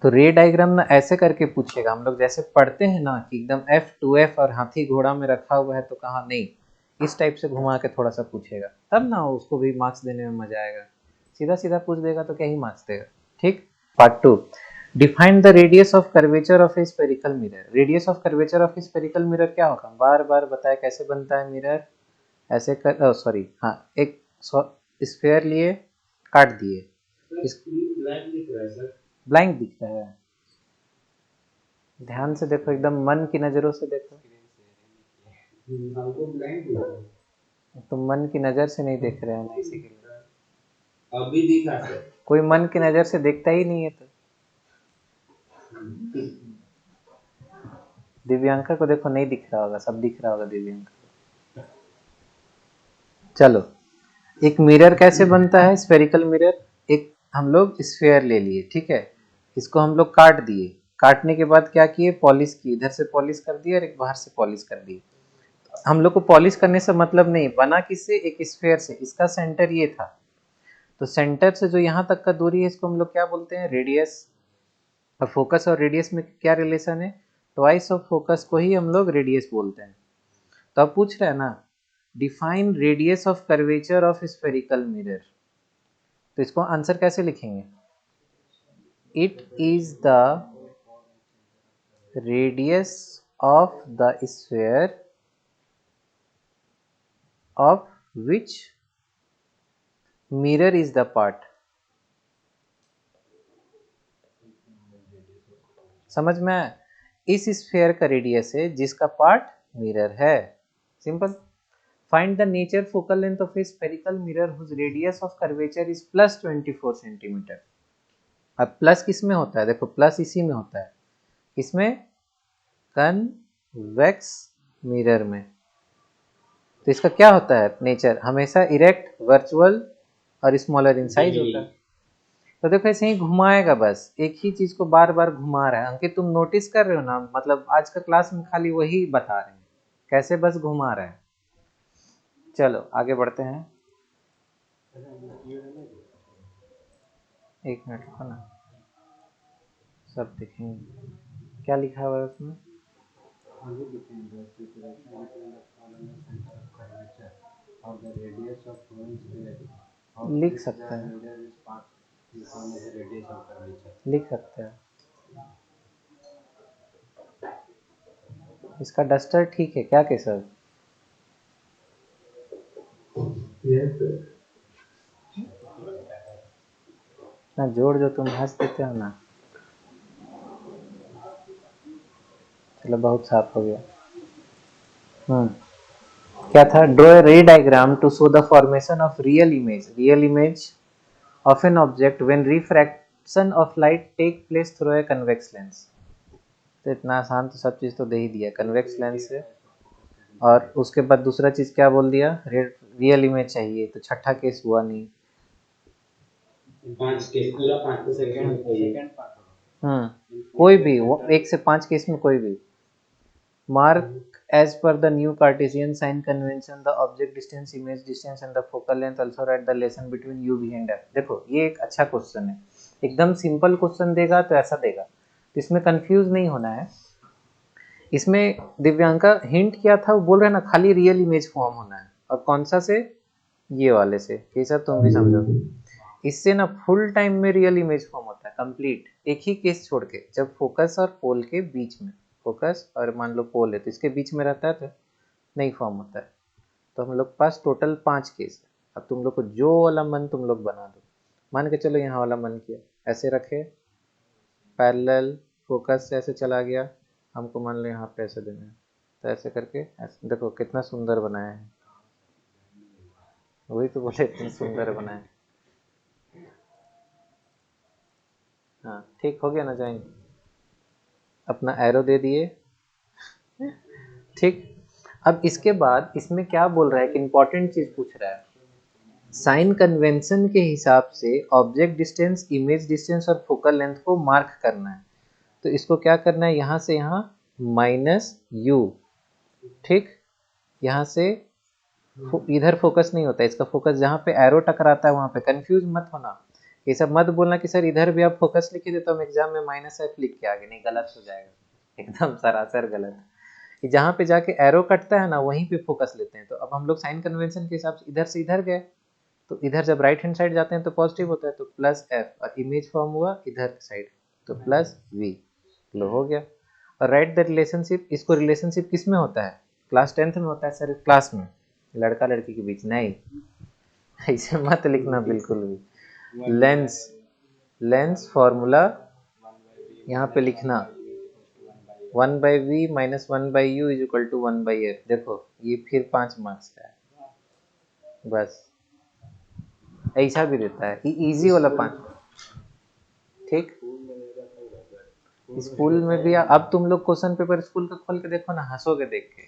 तो रे डायग्राम ना ऐसे करके पूछेगा, हम लोग जैसे पढ़ते हैं ना कि एकदम F2F और हाथी घोड़ा में रखा हुआ है, तो कहा नहीं, इस टाइप से घुमा के थोड़ा सा पूछेगा, तब ना उसको भी मार्क्स देने में मजा आएगा। सीधा सीधा पूछ देगा तो क्या ही मार्क्स देगा। ठीक, part 2, define the radius of curvature of a spherical mirror. Radius of curvature of a spherical mirror क्या होगा? बार बार बताया कैसे बनता है मिरर, ऐसे कर, सॉरी हाँ, एक स्फेयर लिए, काट दिए, ब्लैंक दिख रहा है, ध्यान से देखो, एकदम मन की नजरों से देखो। तुम मन की नजर से नहीं देख रहे हो ना, इसी के लिए अभी दिखा सर, कोई मन की नजर से देखता ही नहीं है। तो दिव्यांका को देखो, नहीं दिख रहा होगा, सब दिख रहा होगा दिव्यांका। चलो, एक मिरर कैसे बनता है, स्फेरिकल मिरर। एक हम लोग स्फेयर ले लिए, ठीक है, इसको हम लोग काट दिए, काटने के बाद क्या किए, पॉलिश की, इधर से पॉलिश कर दिए और एक बाहर से पॉलिश कर दिए। हम लोग को पॉलिश करने से मतलब नहीं, बना किससे, एक स्फेयर से, इसका सेंटर ये था, तो सेंटर से जो यहाँ तक का दूरी है इसको हम लोग क्या बोलते हैं, रेडियस। और फोकस और रेडियस में क्या रिलेशन है, ट्वाइस ऑफ फोकस को ही हम लोग रेडियस बोलते हैं। तो अब पूछ रहे हैं ना, define radius of curvature of spherical mirror, तो इसको आंसर कैसे लिखेंगे, it is the radius of the sphere of which mirror is the part. समझ में? इस स्फेयर का रेडियस है जिसका पार्ट मिरर है, simple. Find the nature focal length of a spherical mirror whose radius of curvature is +24 centimetre. अब plus किस में होता है, देखो प्लस इसी में होता है, किसमें, कन्वेक्स मिरर में। तो इसका क्या होता है नेचर, हमेशा इरेक्ट, वर्चुअल और स्मॉलर इन साइज होता है। तो देखो ऐसे ही घुमाएगा, बस एक ही चीज को बार बार घुमा रहा है। अंकित तुम नोटिस कर रहे हो ना, मतलब आज का क्लास में खाली वही बता रहे हैं, कैसे बस घुमा रहा है। चलो आगे बढ़ते हैं, एक मिनट रुको ना, सब देखेंगे क्या लिखा हुआ है उसमें। लिख सकते हैं, जिस होने से रेडिएशन कर्वेचर लिख सकते हैं। इसका डस्टर ठीक है क्या केसर? ना जोड़ जो तुम हंस देते हो ना। चलो बहुत साफ हो गया। क्या था? Draw a ray diagram to show the formation of real image of an object when refraction of light take place through a convex lens. तो इतना आसान तो सब चीज तो दे ही दिया, कन्वेक्स लेंस से। और उसके बाद दूसरा चीज क्या बोल दिया? रियल इमेज चाहिए, तो छठा केस हुआ नहीं। 5 केस पूरा 5 सेकंड पार्ट कोई भी वो 1 से 5 केस में कोई भी। Mark as per the new Cartesian sign convention the object distance, image distance and the focal length also write the relation between u, v and f। देखो ये एक अच्छा क्वेश्चन है, एकदम सिंपल क्वेश्चन देगा तो ऐसा देगा, तो इसमें कंफ्यूज नहीं होना है। इसमें दिव्यांका हिंट किया था, वो बोल रहे हैं ना खाली रियल इमेज फॉर्म होना है, और कौन सा से? ये वाले से। कैसा तुम भी समझो, इससे ना फुल टाइम में रियल इमेज फॉर्म होता है कंप्लीट, एक ही केस छोड़ के, जब फोकस और पोल के बीच में, फोकस और मान लो पोल है तो इसके बीच में रहता है तो नहीं फॉर्म होता है। तो हम लोग पास टोटल 5 केस है। अब तुम लोग को जो वाला मन तुम लोग बना दो, मान के चलो यहाँ वाला मन किया, ऐसे रखे पैरेलल, फोकस से ऐसे चला गया, हमको मान लो यहाँ पे ऐसे देना है, तो ऐसे करके ऐसे देखो कितना सुंदर बनाया है। वही तो बोले इतना सुंदर बनाया है। हाँ ठीक हो गया ना ज्वाइन? अपना एरो दे दिए, ठीक। अब इसके बाद इसमें क्या बोल रहा है कि इंपॉर्टेंट चीज पूछ रहा है, साइन कन्वेंशन के हिसाब से ऑब्जेक्ट डिस्टेंस, इमेज डिस्टेंस और फोकल लेंथ को मार्क करना है। तो इसको क्या करना है, यहाँ से यहाँ माइनस यू, ठीक। यहाँ से इधर फोकस नहीं होता है, इसका फोकस जहाँ पे एरो टकराता है वहाँ पे। कंफ्यूज मत होना, ये सब मत बोलना कि सर इधर भी आप फोकस लिखे थे तो हम एग्जाम में माइनस एफ लिख के आगे, नहीं, गलत हो जाएगा, एकदम सरासर गलत। कि जहाँ पे जाके एरो कटता है ना वहीं पे फोकस लेते हैं। तो अब हम लोग साइन कन्वेंशन के हिसाब से इधर से इधर गए, तो इधर जब राइट हैंड साइड जाते हैं तो पॉजिटिव होता है, तो प्लस एफ, और इमेज फॉर्म हुआ इधर साइड तो प्लस वी। लो हो गया। और राइट द रिलेशनशिप, इसको रिलेशनशिप किस में होता है? क्लास 10th में होता है सर, क्लास में, लड़का लड़की के बीच नहीं, ऐसे मत लिखना बिल्कुल भी। लेंस फॉर्मूला यहाँ पे लिखना 1/v minus 1/u is equal to 1/f। देखो ये फिर 5 मार्क्स का है, बस ऐसा भी देता है, इजी वाला 5, ठीक। स्कूल में भी अब तुम लोग क्वेश्चन पेपर स्कूल का खोल के देखो ना, हंसोगे देख के।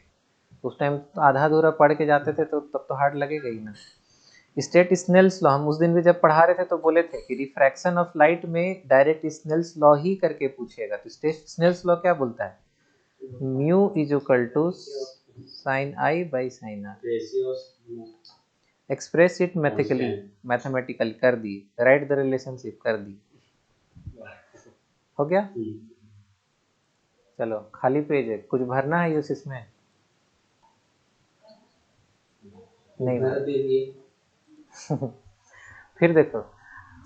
उस टाइम तो आधा अधूरा पढ़ के जाते थे तो तब तो हार्ड लगेगा ही ना। स्टेट स्नेल्स लॉ, हम उस दिन भी जब पढ़ा रहे थे तो बोले थे कि रिफ्रैक्शन ऑफ लाइट में डायरेक्ट स्नेल्स लॉ ही करके पूछेगा। तो स्टेट स्नेल्स लॉ क्या बोलता है? Mu is equal to sine I by sine R. Express it mathematically कर दी, राइट द रिलेशनशिप कर दी, हो गया। चलो खाली पेज है, कुछ भरना है यूस इसमें? नहीं भर। फिर देखो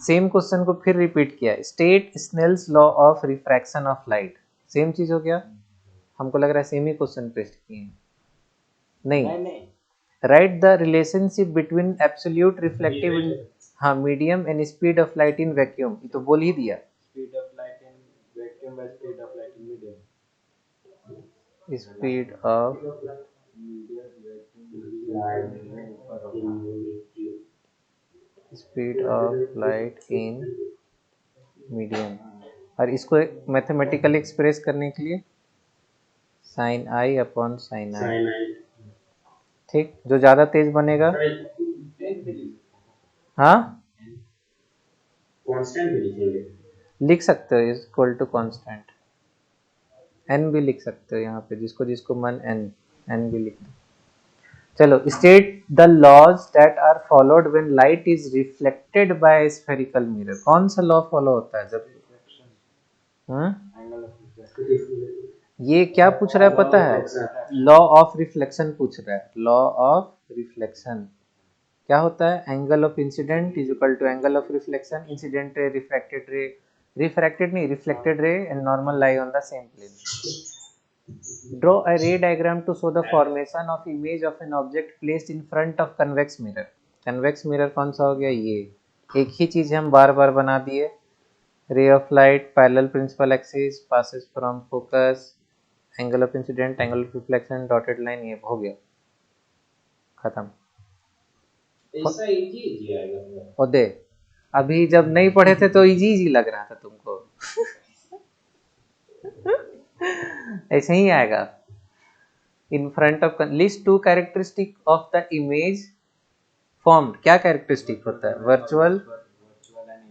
सेम क्वेश्चन को फिर रिपीट किया, state Snell's law of refraction of light, same चीज हो गया। हमको लग रहा है सेम ही क्वेश्चन पेस्ट किए हैं, नहीं। Write the relationship between absolute reflective, हाँ, medium and speed of light in vacuum, ये तो बोल ही दिया। Speed of light in vacuum by speed of light in medium, speed of light in medium, और इसको मैथमेटिकली एक्सप्रेस करने के लिए sine i upon sine i, ठीक। जो ज्यादा तेज बनेगा, हाँ लिख सकते हो इक्वल टू कांस्टेंट, एन भी लिख सकते हो यहाँ पे, जिसको जिसको मन, एन भी लिख दो। चलो, state the laws that are followed when light is reflected by spherical mirror. कौन सा लॉ फॉलो होता है जब? ये क्या पूछ रहा है पता है? लॉ ऑफ रिफ्लेक्शन पूछ रहा है, लॉ ऑफ रिफ्लेक्शन। क्या होता है, angle of incident is equal to angle of reflection, incident ray, refracted नहीं, reflected ray and normal lie on the same plane. Draw a ray diagram to show the formation of image of an object placed in front of convex mirror. Convex mirror कौन सा हो गया, ये एक ही चीज हम बार बार बना दिए। Ray of light parallel principal axis passes from focus, angle of incident, angle of reflection, dotted line, ये हो गया, खत्म। ऐसा इजी आएगा। और दे, अभी जब नहीं पढ़े थे तो इजी इजी लग रहा था तुमको। ऐसे ही आएगा। In front of list two characteristic of the image formed. क्या कैरेक्टरिस्टिक होता है, वर्चुअल।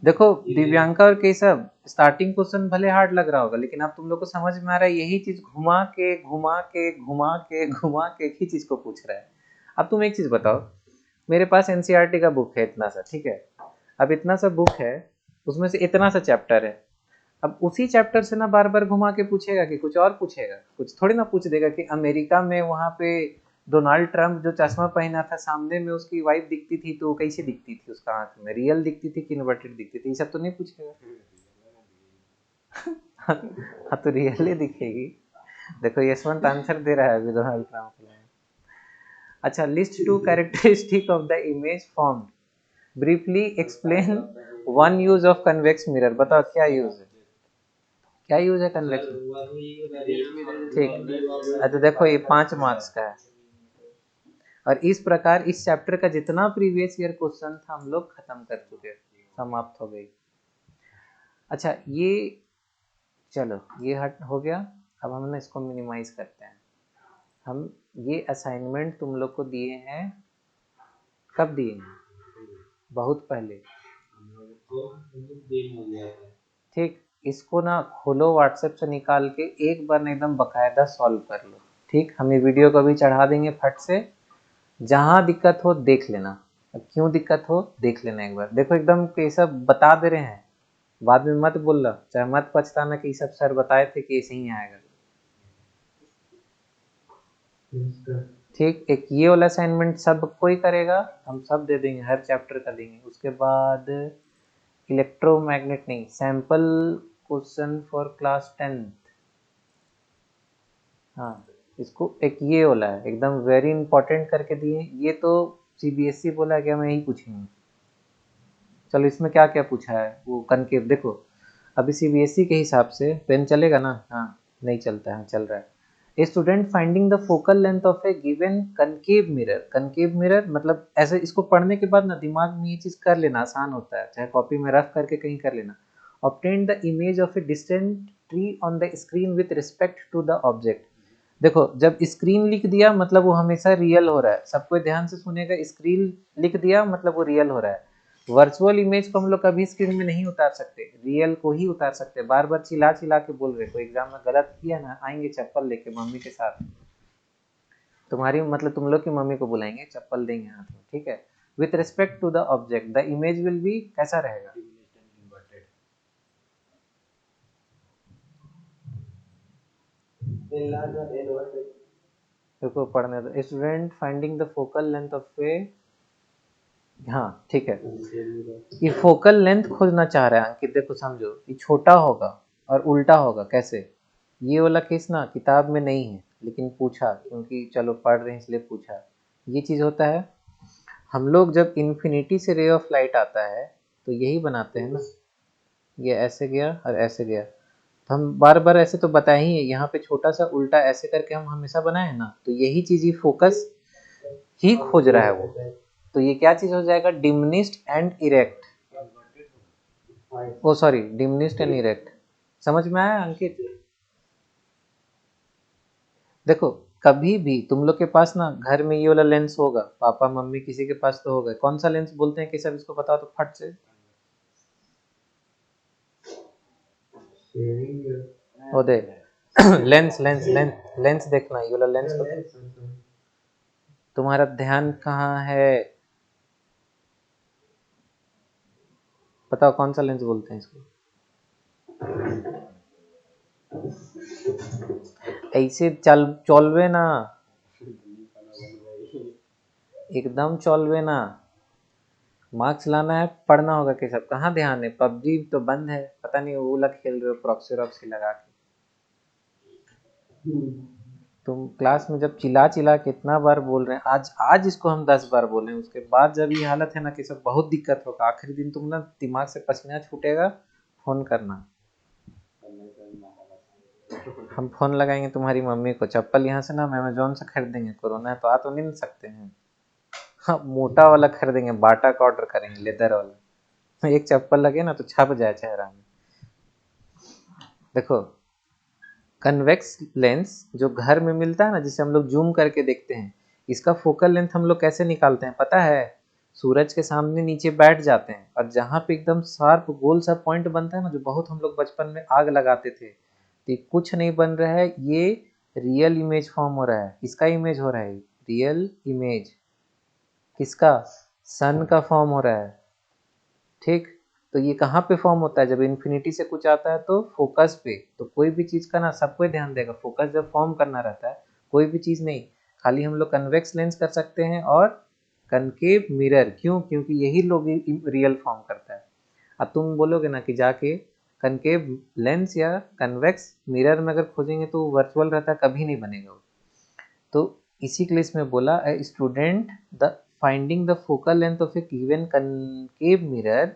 देखो दिव्यांका और केशव, स्टार्टिंग क्वेश्चन भले हार्ड लग रहा होगा, लेकिन अब तुम लोग को समझ में आ रहा है, यही चीज घुमा के घुमा के घुमा के घुमा के एक ही चीज को पूछ रहा है। अब तुम एक चीज बताओ, मेरे पास एनसीईआरटी का बुक है इतना सा, ठीक है। अब इतना सा बुक है, उसमें से इतना सा चैप्टर है। अब उसी चैप्टर से ना बार बार घुमा के पूछेगा कि कुछ और पूछेगा, कुछ थोड़ी ना पूछ देगा कि अमेरिका में वहां पे डोनाल्ड ट्रंप जो चश्मा पहना था, सामने में उसकी वाइफ दिखती थी तो कैसे दिखती थी, उसका आंख में रियल दिखती थी कि इन्वर्टेड दिखती थी, ये सब तो नहीं पूछेगा। हाँ तो रियल ही दिखेगी। देखो यशवंत आंसर दे रहा है अभी डोनाल्ड ट्रंप के लिए। अच्छा, list two characteristic of the image formed, briefly explain one use of convex mirror. बताओ क्या यूज है, क्या यूज है कन्वेक्स। ठीक, तो देखो ये 5 मार्क्स का है, और इस प्रकार इस चैप्टर का जितना प्रीवियस ईयर क्वेश्चन था हम लोग खत्म कर चुके, समाप्त हो गई। अच्छा ये चलो ये हट हो गया। अब हम ना इसको मिनिमाइज करते हैं। हम ये असाइनमेंट तुम लोग को दिए हैं, कब दिए हैं, बहुत पहले। ठीक, इसको ना खोलो व्हाट्सएप से निकाल के एक बार ना एकदम बकायदा सॉल्व कर लो। ठीक, हम ये वीडियो को भी चढ़ा देंगे फट से, जहां दिक्कत हो देख लेना, क्यों दिक्कत हो देख लेना एक बार। देखो एकदम ये सब बता दे रहे हैं, बाद में मत बोलना, चाहे मत पछताना कि सब सर बताए थे कि ऐसे ही आएगा। ठीक, एक ये वाला असाइनमेंट सब कोई करेगा, हम सब दे देंगे, हर चैप्टर का देंगे। उसके बाद इलेक्ट्रोमैग्नेट नहीं, sample question for class 10th। हाँ, इसको एक ये वाला है एकदम वेरी इंपॉर्टेंट करके दिए, ये तो सीबीएसई बोला क्या मैं यही पूछूंगी। चलो इसमें क्या क्या पूछा है, वो कनकेव देखो। अभी सीबीएसई के हिसाब से पेन चलेगा ना, हाँ नहीं चलता है, चल रहा है। A student finding the focal length of A given concave mirror. Concave mirror मतलब ऐसे, इसको पढ़ने के बाद ना दिमाग में ये चीज कर लेना आसान होता है, चाहे कॉपी में रफ करके कहीं कर लेना। Obtain the image of a distant tree on the screen with respect to the object. देखो जब स्क्रीन लिख दिया मतलब वो हमेशा रियल हो रहा है, सबको ध्यान से सुनेगा, स्क्रीन लिख दिया मतलब वो रियल हो रहा है। वर्चुअल इमेज को हम लोग कभी स्क्रीन में नहीं उतार सकते, रियल को ही उतार सकते। बार बार चिल्ला चिल्ला के बोल रहे, कोई एग्जाम में गलत किया ना, आएंगे चप्पल लेके मम्मी के साथ, तुम्हारी मतलब तुम लोग की मम्मी को बुलाएंगे, चप्पल देंगे हाथ में, ठीक है। With respect to the object the image will be कैसा रहेगा, देखो पढ़ने दो। Student finding the focal length of a, हाँ ठीक है, ये फोकल लेंथ खोजना चाह रहा है अंकित। देखो समझो, ये छोटा होगा और उल्टा होगा कैसे, ये वाला केस ना किताब में नहीं है, लेकिन पूछा क्योंकि चलो पढ़ रहे हैं इसलिए पूछा। ये चीज होता है, हम लोग जब इन्फिनिटी से रे ऑफ लाइट आता है तो यही बनाते हैं ना, ये ऐसे गया और ऐसे गया, तो हम बार बार ऐसे तो बताए ही है, यहाँ पे छोटा सा उल्टा ऐसे करके हम हमेशा बनाए हैं ना, तो यही चीज ही फोकस ही खोज रहा है वो। तो ये क्या चीज हो जाएगा, diminished and erect, oh sorry diminished and erect. समझ में आया अंकित। देखो कभी भी तुम लोग के पास ना घर में ये वाला लेंस होगा, पापा मम्मी किसी के पास तो होगा, कौन सा लेंस बोलते हैं कि सब इसको बताओ तो फट से। ओ दे लेंस लेंस लेंस लेंस देखना, ये वाला लेंस को तुम्हारा ध्यान कहाँ है, बताओ कौन सा लेंस बोलते हैं इसको। ऐसे चल चलवे ना, एकदम चलवे ना, मार्क्स लाना है, पढ़ना होगा कि सब कहाँ ध्यान है, पबजी तो बंद है, पता नहीं वो लग खेल रहे हो प्रॉक्सी रॉक्सी लगा के। तुम क्लास में जब चिल्ला चिल्ला के इतना बार बोल रहे हैं, आज आज इसको हम 10 बार बोले हैं, उसके बाद जब ये हालत है ना कि सब बहुत दिक्कत होगा, आखिरी दिन तुम ना दिमाग से पसीना छूटेगा, फोन करना। हम फोन लगाएंगे तुम्हारी मम्मी को, चप्पल यहाँ से ना अमेजोन से खरीद देंगे, कोरोना है तो आ तो नहीं सकते हैं। हाँ मोटा वाला खरीदेंगे, बाटा का ऑर्डर करेंगे, लेदर वाला, एक चप्पल लगे ना तो छप जाए चेहरा में। देखो कन्वेक्स लेंस जो घर में मिलता है ना, जिसे हम लोग जूम करके देखते हैं, इसका फोकल लेंथ हम लोग कैसे निकालते हैं पता है? सूरज के सामने नीचे बैठ जाते हैं, और जहाँ पे एकदम शार्प गोल सा पॉइंट बनता है ना, जो बहुत हम लोग बचपन में आग लगाते थे, तो ये कुछ नहीं बन रहा है, ये रियल इमेज फॉर्म हो रहा है। इसका इमेज हो रहा है, रियल इमेज किसका? सन का फॉर्म हो रहा है। ठीक, तो ये कहाँ पे फॉर्म होता है? जब इन्फिनिटी से कुछ आता है तो फोकस पे। तो कोई भी चीज का ना सबको ध्यान देगा, फोकस जब फॉर्म करना रहता है, कोई भी चीज नहीं, खाली हम लोग कन्वेक्स लेंस कर सकते हैं और कनकेव मिरर। क्यों? क्योंकि यही लोग रियल फॉर्म करता है। अब तुम बोलोगे ना कि जाके कनकेव लेंस या कन्वेक्स मिरर में अगर खोजेंगे तो वर्चुअल रहता है, कभी नहीं बनेगा वो। तो इसी के लिए इसमें बोला a student the finding the focal length of A given concave mirror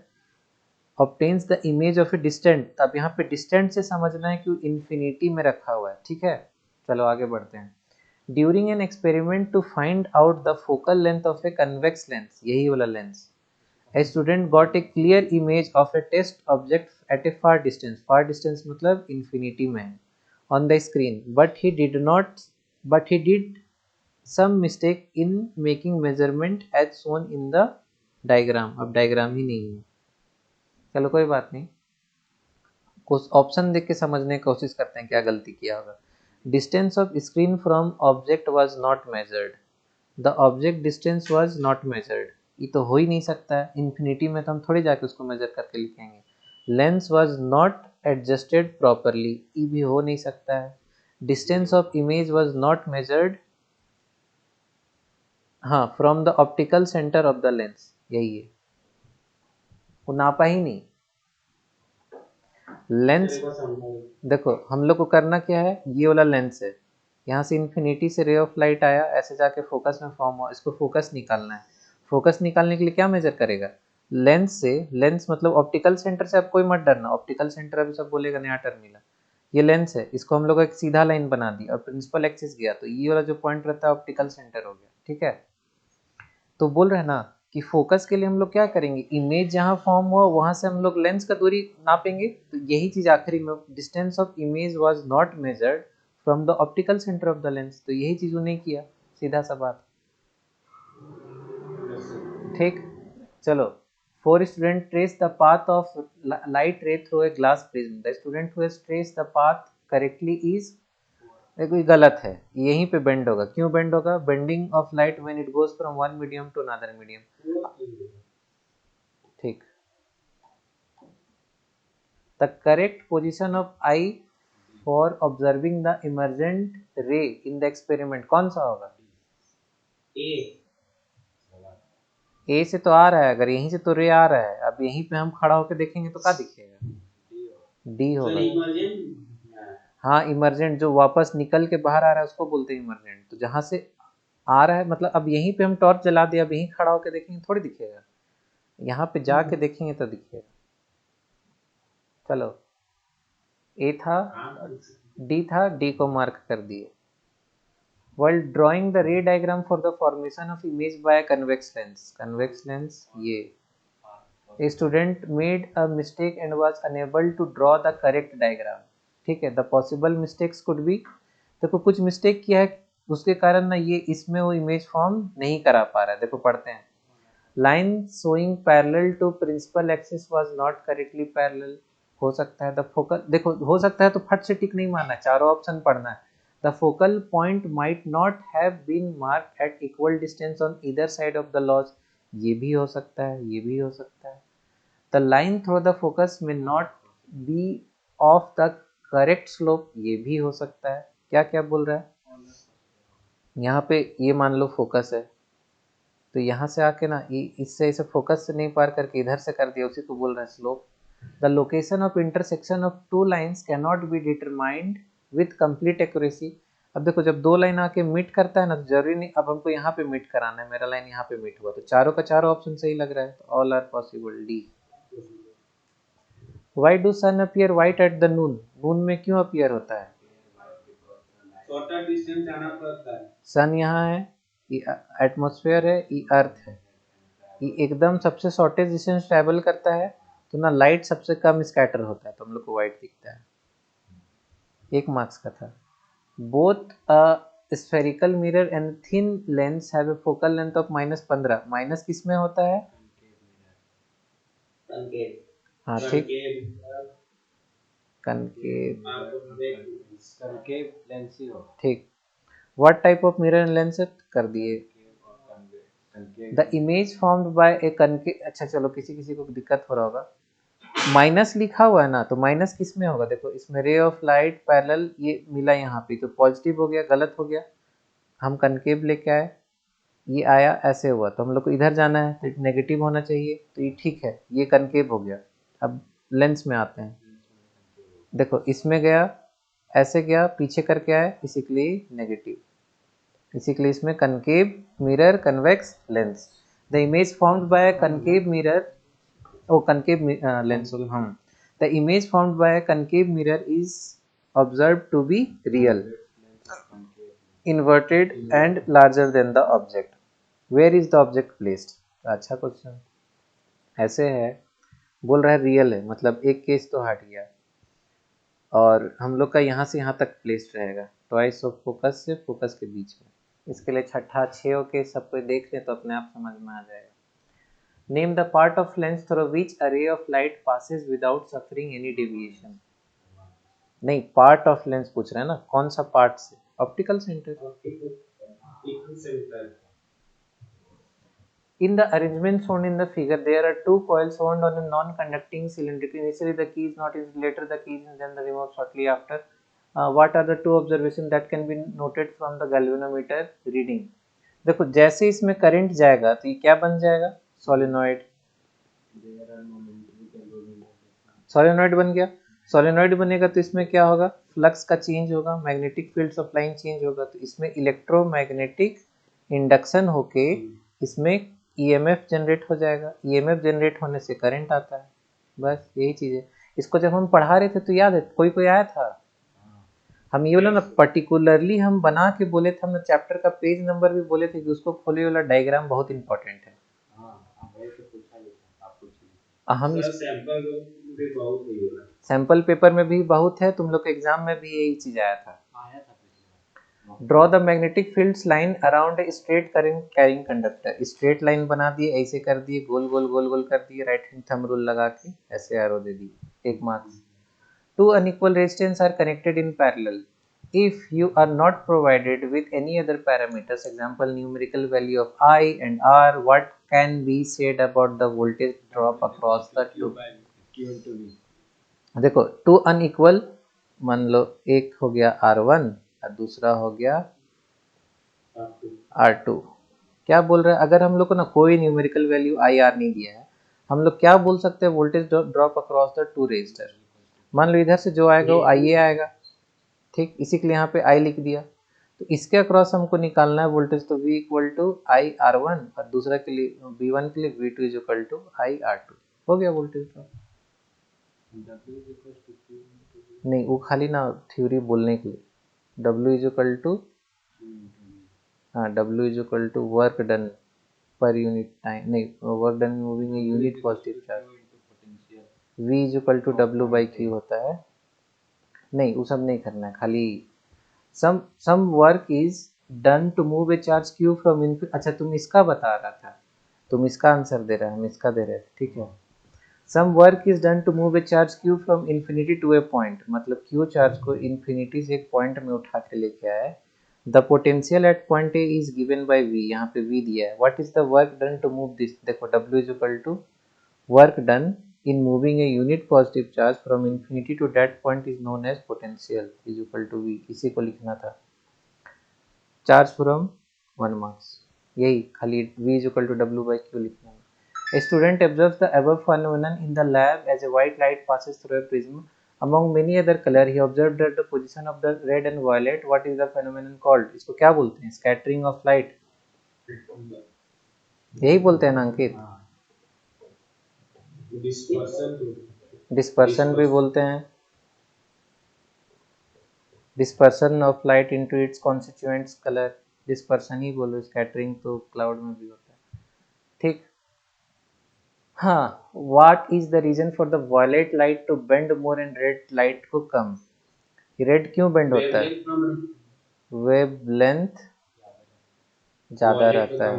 obtains the image of a distant. अब यहाँ पे डिस्टेंट से समझना है कि इन्फिनिटी में रखा हुआ है। ठीक है, चलो आगे बढ़ते हैं। During an experiment to find out the focal length of a convex lens, यही वाला lens, a student got a clear image of a test object at a far distance. Far distance मतलब इन्फिनिटी में है, on the screen, but he did some mistake in making measurement as shown in the diagram। अब diagram ही नहीं है, चलो कोई बात नहीं, कुछ ऑप्शन देख के समझने की कोशिश करते हैं क्या गलती किया होगा। Distance of screen from object was not measured, the object distance was not measured, ये तो हो ही नहीं सकता है, इन्फिनिटी में तो हम थोड़ी जाके उसको मेजर करके लिखेंगे। Lens was not adjusted properly, ये भी हो नहीं सकता है। Distance of image was not measured, हाँ, from the optical centre of the lens, यही है, वो नापा ही नहीं। लेंस देखो हम लोग को करना क्या है, ये वाला लेंस है, यहाँ से इन्फिनिटी से रे ऑफ लाइट आया, ऐसे जाके फोकस में फॉर्म हुआ, इसको फोकस निकालना है। फोकस निकालने के लिए क्या मेजर करेगा? लेंस से, लेंस मतलब ऑप्टिकल सेंटर से, आप कोई मत डरना, ऑप्टिकल सेंटर अभी सब बोलेगा नया टर्म मिला। ये लेंस है, इसको हम लोग एक सीधा लाइन बना दी और प्रिंसिपल एक्सिस गया, तो ये वाला जो पॉइंट रहता है ऑप्टिकल सेंटर हो गया। ठीक है, तो बोल रहे हैं ना कि फोकस के लिए हम लोग क्या करेंगे, इमेज जहां फॉर्म हुआ वहां से हम लोग लेंस का दूरी नापेंगे, तो यही चीज आखिरी में, distance of image was not measured from the optical centre of the lens, तो यही चीज उन्हें किया, सीधा सा बात। ठीक, चलो, four student trace the path of light रे through a glass prism, the student who has trace the path correctly is, देखो ये गलत है, यहीं पे बेंड होगा। क्यों बेंड होगा? Bending of light when it goes from one medium to another medium. ठीक, the correct position of eye for observing the emergent ray in the experiment कौन सा होगा? ए से तो आ रहा है, अगर यहीं से तो रे आ रहा है, अब यहीं पे हम खड़ा होकर देखेंगे तो क्या दिखेगा? डी होगा। हाँ इमर्जेंट, जो वापस निकल के बाहर आ रहा है उसको बोलते हैं इमर्जेंट। तो जहां से आ रहा है मतलब, अब यहीं पे हम टॉर्च जला दिया, अब यहीं खड़ा होकर देखेंगे थोड़ी दिखेगा, यहाँ पे जाके देखेंगे तो दिखेगा। चलो, ए था, डी था, डी को मार्क कर दिए। While drawing the ray diagram for the formation of image by a convex lens, ये a student made a mistake and was unable to draw the correct diagram। ठीक है, the possible mistakes could be, देखो कुछ mistake किया है उसके कारण ना ये इसमें वो इमेज फॉर्म नहीं करा पा रहा है। देखो पढ़ते हैं, line showing parallel to principal axis was not correctly parallel, हो सकता है। द फोकल, देखो हो सकता है तो फट से टिक नहीं मारना, चारों ऑप्शन पढ़ना है। The focal point might not have been marked at equal distance on either side of the lens, ये भी हो सकता है, ये भी हो सकता है। The line through the focus may not be of the correct slope, ये भी हो सकता है। क्या क्या बोल रहा है यहाँ पे, ये मान लो फोकस है, तो तो यहाँ से आके ना इससे इसे फोकस से नहीं पार करके इधर से कर दिया, उसी को बोल रहा है slope. The location of intersection of two lines can not be determined with complete accuracy. अब देखो जब दो लाइन आके मीट करता है ना, तो जरूरी नहीं अब हमको यहाँ पे मीट कराना है, मेरा लाइन यहाँ पे मीट हुआ, तो चारों का चारों ऑप्शन सही लग रहा है, तो all are possible, D. Why do sun appear white at the noon, noon में क्यों अपीयर होता है? छोटा डिस्टेंस जाना पड़ता है। सन यहाँ है, ये एटमॉस्फेयर है, ये अर्थ है, ये एकदम सबसे शॉर्टेस्ट डिस्टेंस ट्रैवल करता है, तो ना लाइट सबसे कम स्कैटर होता है, तो हम लोग को वाइट दिखता है। 1 मार्क्स का था। Both spherical mirror and thin lens have a focal length of -15, minus किस में होता है? हाँ ठीक, कनकेव लेंस ही हो। ठीक। What type of mirror and lens कर दिए। The image formed bye A concave, अच्छा चलो किसी किसी को दिक्कत हो रहा होगा, माइनस लिखा हुआ है ना, तो माइनस किस में होगा? देखो इसमें रे ऑफ लाइट पैरेलल, ये मिला यहाँ पे, तो पॉजिटिव हो गया, गलत हो गया, हम कनकेव लेके आए, ये आया ऐसे हुआ, तो हम लोग को इधर जाना है, तो नेगेटिव होना चाहिए, तो ये ठीक है, ये कनकेव हो गया। अब लेंस में आते हैं, देखो इसमें गया, ऐसे गया, पीछे करके आए, इसी के लिए नेगेटिव, इसी के लिए इसमें concave mirror convex lens. The image formed by concave mirror, oh concave lens, हम the image formed by concave mirror is observe to be real, inverted and larger than the object. Where is the object placed? अच्छा question, ऐसे है, बोल रहा है real है, मतलब एक केस तो हट गया, और हम लोग का यहाँ से यहाँ तक प्लेस्ड रहेगा, ट्वाइस ऑफ फोकस से फोकस के बीच में। इसके लिए छठा 6 के सब कोई देख ले तो अपने आप समझ में आ जाएगा। Name the part of lens through which अ रे of light passes without suffering any deviation. नहीं, पार्ट ऑफ लेंस पूछ रहे हैं ना, कौन सा पार्ट से? Optical centre. In the arrangement shown in the figure, there are two coils wound on a non-conducting cylinder. Initially, the key is not in, later the key is in, then the removed shortly after. What are the two observations that can be noted from the galvanometer reading? देखो जैसे इसमें current जाएगा तो ये क्या बन जाएगा? Solenoid. Solenoid बन गया, सोलेनॉइड बनेगा तो इसमें क्या होगा? फ्लक्स का चेंज होगा, मैग्नेटिक फील्ड सप्लाई चेंज होगा, तो इसमें इलेक्ट्रोमैग्नेटिक इंडक्शन होके इसमें ईएमएफ जनरेट हो जाएगा, ईएमएफ जनरेट होने से करंट आता है, बस यही चीज है। इसको जब हम पढ़ा रहे थे तो याद है कोई कोई आया था, हम ये बोला ना पर्टिकुलरली हम बना के बोले थे, हमने चैप्टर का पेज नंबर भी बोले थे कि उसको खोले वाला डायग्राम बहुत इंपॉर्टेंट है। हम सैंपल पेपर में भी बहुत है, तुम लोग के एग्जाम में भी यही चीज आया था। Draw the magnetic fields line around a straight current carrying conductor, straight line बना दिए, ऐसे कर दिए, गोल गोल गोल गोल कर दिए, राइट हैंड थंब रूल लगा के ऐसे एरो दे दिए, 1 marks. Two unequal resistors are connected in parallel. If you are not provided with any other parameters, example numerical value of I and R, what can be said about the voltage drop across the two? देखो to unequal, मान लो एक हो गया R1 और दूसरा हो गया R2। क्या बोल रहा है? अगर हम लोग को ना कोई न्यूमेरिकल वैल्यू आई आर नहीं दिया है, हम लोग क्या बोल सकते हैं? Voltage drop across the two resistor. मान लो इधर से जो आएगा वो आई ए आएगा, ठीक, इसी के लिए यहाँ पे आई लिख दिया, तो इसके अक्रॉस हमको निकालना है वोल्टेज, तो V equal to I R one, और दूसरा के लिए V1 के लिए V2 is equal to I R two, हो गया वोल्टेज ड्रॉप। नहीं, वो खाली ना थ्योरी बोलने के लिए, W इज इक्वल टू, हाँ W is equal to work done per unit time, नहीं work done moving a unit positive charge, V is equal to W by Q होता है। नहीं वो सब नहीं करना है, खाली some work is done to move a charge q from infinity। अच्छा तुम इसका बता रहा था, तुम इसका आंसर दे रहा है, हम इसका दे रहे थे, ठीक है। some work is done to move a charge q from infinity to a point, मतलब q चार्ज को इन्फिनिटी से एक पॉइंट में उठा के लेके आए। the potential at point a is given by v, यहाँ पे v दिया है। what is the work done to move this? देखो w is equal to work done in moving a unit positive charge from infinity to that point is known as potential is equal to v, इसी को लिखना था। Charge from 1 marks, यही खाली v is equal to W by Q लिखना है. A student observes the above phenomenon in the lab as a white light passes through a prism. Among many other color, he observed that the position of the red and violet. What is the phenomenon called? इसको क्या बोलते हैं? Scattering of light. यही बोलते हैं ना अंकित? Dispersion भी बोलते हैं. Dispersion of light into its constituents color. Dispersion ही बोलो, scattering तो cloud में भी होता है. ठीक. हाँ, what is the reason for the violet light to bend more and red light को कम? रेड क्यों बेंड होता है? वेव लेंथ ज्यादा रहता है,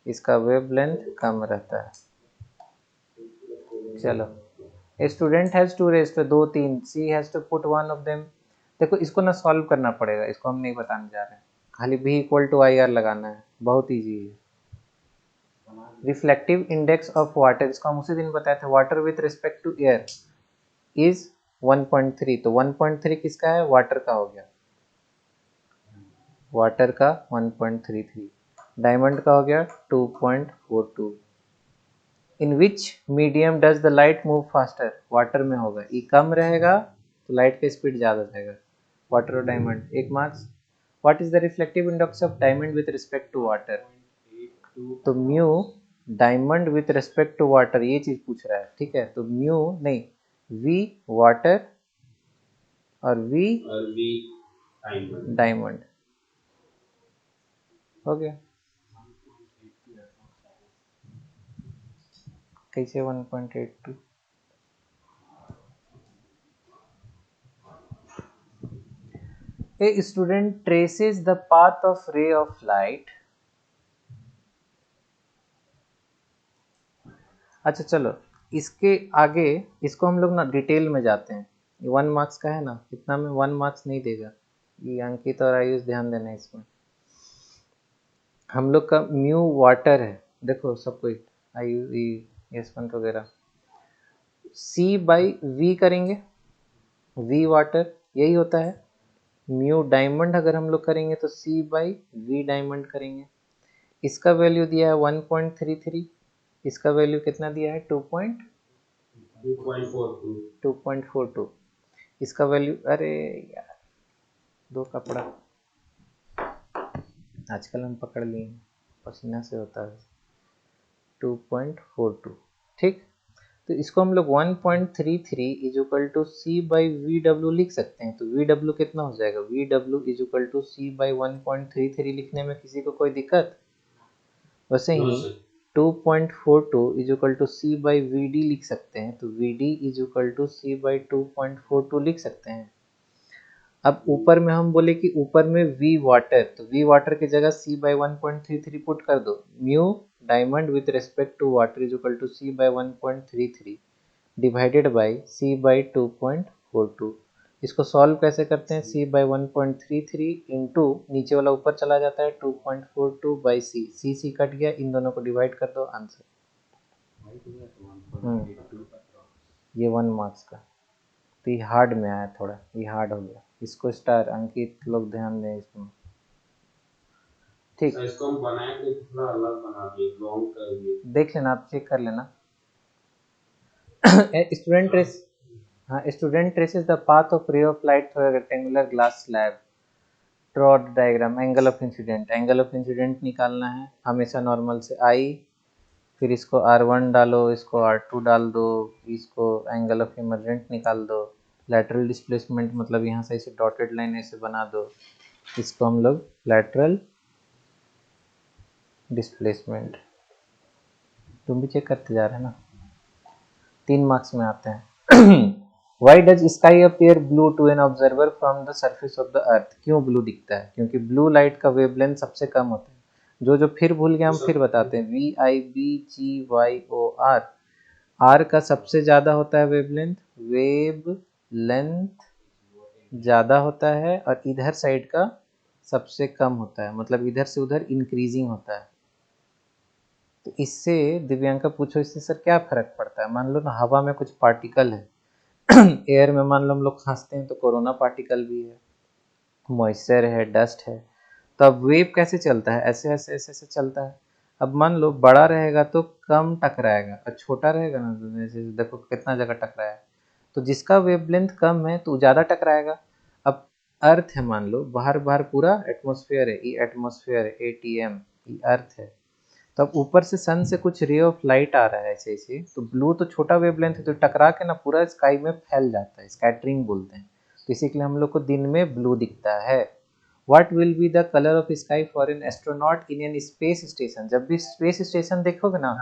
इसका वेव लेंथ कम रहता है. चलो, a student has to rest, दो तीन, C has to put one of them. देखो इसको ना सॉल्व करना पड़ेगा, इसको हम नहीं बताने जा रहे हैं, खाली v equal to I R लगाना है, बहुत इजी है. रिफ्लेक्टिव इंडेक्स ऑफ वाटर, इसको हम उसी दिन बताए थे, water with respect to air is 1.3. तो 1.3 किसका है? वाटर का हो गया, वाटर का 1.33. डायमंड का हो गया 2.42. In which medium does the light move faster? Water में होगा, ई कम रहेगा तो लाइट का स्पीड ज़्यादा जाएगा. वाटर और diamond, 1 marks. What is the reflective index of diamond with respect to water? तो mu diamond with respect to water, ये चीज पूछ रहा है, ठीक है. तो म्यू नहीं, वी वाटर और वी डायमंड हो गया. कैसे 1.82? A student traces the path of ray of light. अच्छा चलो, इसके आगे इसको हम लोग ना डिटेल में जाते हैं. ये 1 मार्क्स का है ना, इतना में 1 मार्क्स नहीं देगा. ये अंकित और आयुष ध्यान देना है इसमें. हम लोग का म्यू वाटर है, देखो सब कोई, आयुष यशवंत वगैरह, सी बाई वी करेंगे, वी वाटर यही होता है. म्यू डायमंड अगर हम लोग करेंगे तो सी बाई वी डायमंड करेंगे. इसका वैल्यू दिया है 1.33, इसका वैल्यू कितना दिया है? 2.42. इसका वैल्यू, अरे यार दो कपड़ा आजकल हम पकड़ लिए, पसीना से होता है. 2.42, ठीक. तो इसको हम लोग 1.33 is equal to C by V W लिख सकते हैं. तो वी डब्ल्यू कितना हो जाएगा? V W is equal to C by 1.33 लिखने में किसी को कोई दिक्कत? वैसे ही 2.42 is equal to C by V D लिख सकते हैं. तो V D is equal to C by 2.42 लिख सकते हैं. अब ऊपर में हम बोले कि ऊपर में वी वाटर, तो वी वाटर की जगह सी बाई 1.33 पुट कर दो. Mu diamond with respect to water is equal to C by 1.33 divided by C by 2.42. इसको सॉल्व कैसे करते हैं? सी बाई 1.33 इंटू नीचे वाला ऊपर चला जाता है 2.42 बाई सी, सी कट गया, इन दोनों को डिवाइड कर दो, आंसर. ये 1 मार्क्स का. तो ये हार्ड में आया, थोड़ा ये हार्ड हो गया. इसको स्टार, अंकित लोग ध्यान दें इसमें, ठीक. इसको हम बनाए थे, थोड़ा अलग बना दिए, लॉन्ग कर दिए, देख लेना आप, चेक कर लेना. स्टूडेंट ट्रेस, हाँ, student traces the path of रे of light through rectangular glass slab. Draw the diagram. Angle of incident, angle of incident निकालना है हमेशा नॉर्मल से आई, फिर इसको R1 डालो, इसको R2 डाल दो, इसको एंगल ऑफ इमर्जेंट निकाल दो. लैटरल डिस्प्लेसमेंट मतलब यहाँ से इसे डॉटेड लाइन ऐसे बना दो, इसको हम लोग लैटरल डिस्प्लेसमेंट. तुम भी चेक करते जा रहे हैं ना, 3 मार्क्स में आते हैं. Why does sky appear blue to an observer from the surface of the earth? क्यों ब्लू दिखता है? क्योंकि ब्लू लाइट का वेवलेंथ सबसे कम होता है. जो फिर भूल गए हम फिर बताते हैं. VIBGYOR, आर का सबसे ज़्यादा होता है वेवलेंथ, वेव लेंथ ज़्यादा होता है, और इधर साइड का सबसे कम होता है, मतलब इधर से उधर इंक्रीजिंग होता है. तो इससे दिव्यांका पूछो, इससे सर क्या फर्क पड़ता है? मान लो ना हवा में कुछ पार्टिकल है, एयर में मान लो हम लोग खांसते हैं तो कोरोना पार्टिकल भी है, मॉइस्चर है, डस्ट है. तो अब वेव कैसे चलता है, ऐसे ऐसे ऐसे ऐसे चलता है। अब मान लो बड़ा रहेगा तो कम टकराएगा, और छोटा रहेगा ना तो जैसे देखो कितना जगह टकराया है। तो जिसका वेवलेंथ कम है तो ज़्यादा टकराएगा। अब अर्थ है, मान लो बाहर बाहर पूरा एटमॉस्फेयर है, ये एटमॉस्फेयर है, ATM, ये अर्थ है। तो अब ऊपर से सन से कुछ रे ऑफ लाइट आ रहा है ऐसे ऐसे, तो ब्लू तो छोटा वेवलेंथ है तो टकरा के ना पूरा स्काई में फैल जाता है, स्कैटरिंग बोलते हैं। तो इसी के लिए हम लोग को दिन में ब्लू दिखता है। What will be the colour of sky for an astronaut in an space station. जब भी स्पेस स्टेशन देखोगे ना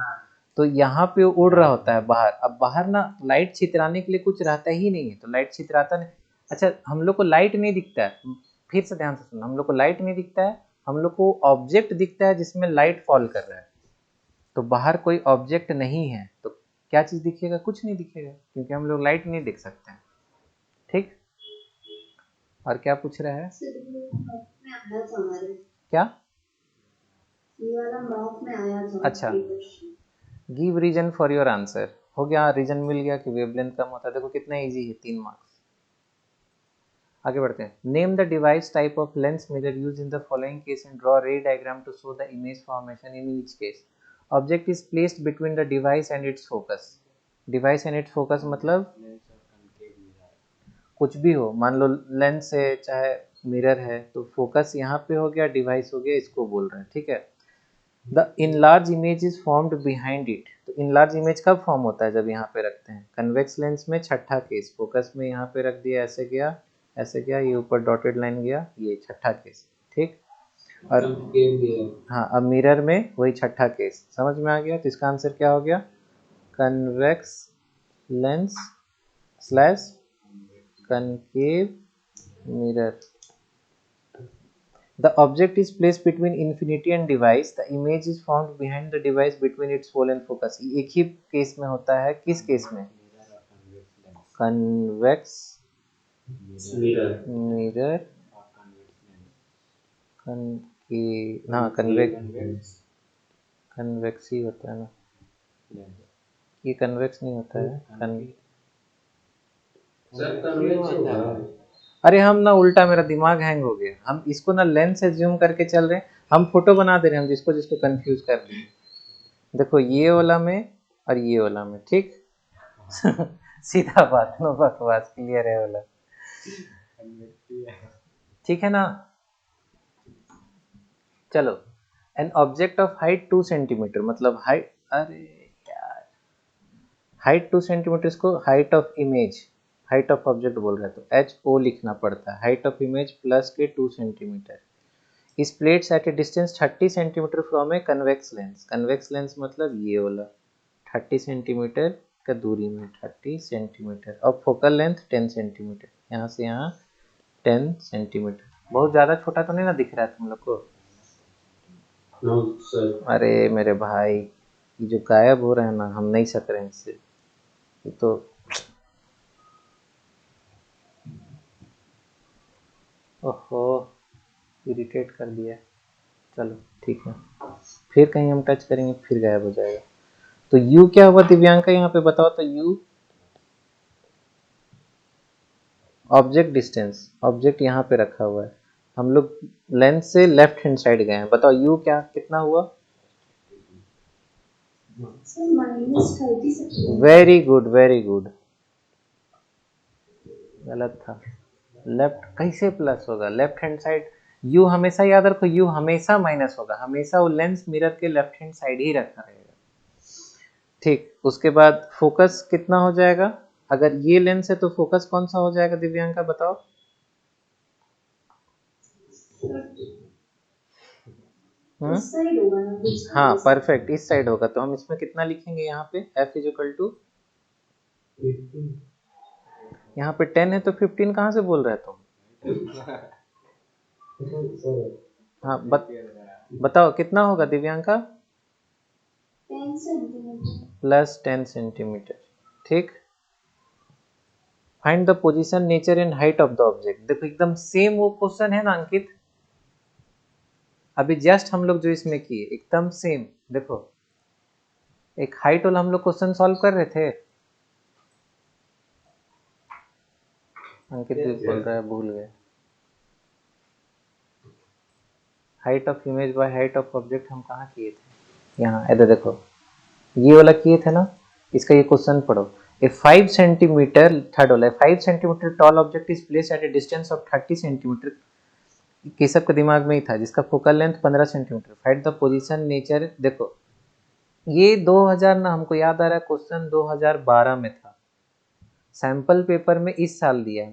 तो यहाँ पे उड़ रहा होता है बाहर। अब बाहर ना लाइट छितराने के लिए कुछ रहता ही नहीं है, तो लाइट छितराता नहीं। अच्छा, हम लोग को लाइट नहीं दिखता है, फिर से ध्यान से सुनो, हम लोग को लाइट नहीं दिखता है, हम लोग को ऑब्जेक्ट दिखता है जिसमें लाइट फॉल कर रहा है। तो बाहर कोई ऑब्जेक्ट नहीं है तो क्या चीज दिखेगा, कुछ नहीं दिखेगा, क्योंकि हम लोग लाइट नहीं देख सकते हैं। ठीक, और क्या पूछ रहा है, क्या ये वाला मॉक में आया था। अच्छा, give reason for your answer. हो गया, रीजन मिल गया कि वेवलेंथ कम होता है। देखो कितना इजी है, 3 मार्क्स। आगे बढ़ते हैं। Name the device type of lens mirror use in the following case and draw ray diagram to show the image formation in each case. Object is placed between the device and its focus. Device and its focus मतलब कुछ भी हो, मान लो lens है चाहे mirror है, तो focus यहाँ पे हो गया, डिवाइस हो गया, इसको बोल रहे हैं। ठीक है। The enlarge image is formed behind it. तो इनलार्ज इमेज कब फॉर्म होता है, जब यहाँ पे रखते हैं। कन्वेक्स लेंस में छठा केस, फोकस में यहाँ पे रख दिया, ऐसे गया ऐसे गया, ये ऊपर डॉटेड लाइन गया, ये छठा केस। ठीक, और हाँ अब मिरर में वही छठा केस, समझ में आ गया। तो इसका आंसर क्या हो गया, convex lens slash concave mirror. The object is placed between infinity and device. The image is formed behind the device between its pole and focus. एक ही केस में होता है, किस केस में, कन्वेक्स मिरर, हाँ कन्वेक्स ही होता है ना, ये कन्वेक्स नहीं होता है, अरे हम ना उल्टा, मेरा दिमाग हैंग हो गया, हम इसको ना लेंस से जूम करके चल रहे हैं, हम फोटो बना दे रहे हैं, हम जिसको जिसको कंफ्यूज कर रहे हैं। देखो ये वाला में और ये वाला में, ठीक सीधा बात, नो बकवास, क्लियर है वाला, ठीक है ना। चलो, an object of height 2 centimetre, मतलब हाइट, अरे यार, हाइट 2 सेंटीमीटर इसको height of image, height of object बोल रहे हैं तो HO लिखना पड़ता है, हाइट ऑफ इमेज प्लस के 2 centimetre is placed at a distance 30 centimetre from a convex lens. Convex lens मतलब ये वाला 30 सेंटीमीटर का दूरी में, 30 सेंटीमीटर, और फोकल लेंथ 10 सेंटीमीटर, यहाँ से यहाँ 10 सेंटीमीटर। बहुत ज़्यादा छोटा तो नहीं ना दिख रहा है तुम लोग को। No sir. अरे मेरे भाई, ये जो गायब हो रहे हैं ना, हम नहीं सक रहे हैं इससे, ये तो ओहो, इरिटेट कर दिया। चलो ठीक है, फिर कहीं हम टच करेंगे फिर गायब हो जाएगा। तो यू क्या हुआ दिव्यांका, यहाँ पे बताओ तो। यू ऑब्जेक्ट डिस्टेंस, ऑब्जेक्ट यहाँ पे रखा हुआ है, हम लोग लेंस से लेफ्ट हैंड साइड गए हैं, बताओ यू क्या कितना हुआ। वेरी गुड वेरी गुड, गलत था, लेफ्ट कैसे प्लस होगा, लेफ्ट हैंड साइड। यू हमेशा याद रखो, यू हमेशा माइनस होगा, हमेशा वो लेंस मिरर के लेफ्ट हैंड साइड ही रखा रहेगा। ठीक, उसके बाद फोकस कितना हो जाएगा, अगर ये लेंस है तो फोकस कौन सा हो जाएगा दिव्यांका बताओ। इस साइड होगा ना, हाँ परफेक्ट, इस साइड होगा, तो हम इसमें कितना लिखेंगे, यहाँ पे F इज इक्वल टू, यहाँ पे 10 है तो 15 कहाँ से बोल रहे तुम। हाँ बताओ कितना होगा दिव्यांका, 10 सेंटीमीटर प्लस 10 सेंटीमीटर। ठीक, find the position, nature and height of the object. देखो एकदम सेम वो क्वेश्चन है ना अंकित, अभी जस्ट हम लोग जो इसमें किए एकदम सेम। देखो एक हाइट वाला हम लोग क्वेश्चन सॉल्व कर रहे थे, अंकित भी बोल रहा है भूल गए। Height of image by height of object हम कहाँ किए थे, यहाँ इधर देखो, ये वाला किए थे ना, इसका ये क्वेश्चन पढ़ो। ए 5 सेंटीमीटर, थर्ड वाला, 5 centimetre tall object is place at a distance of 30 centimetre, Keshav के दिमाग में ही था, जिसका focal length 15 centimetre, find the position nature. देखो ये 2000 ना, हमको याद आ रहा है क्वेश्चन 2012 में था, सैंपल पेपर में इस साल दिया है।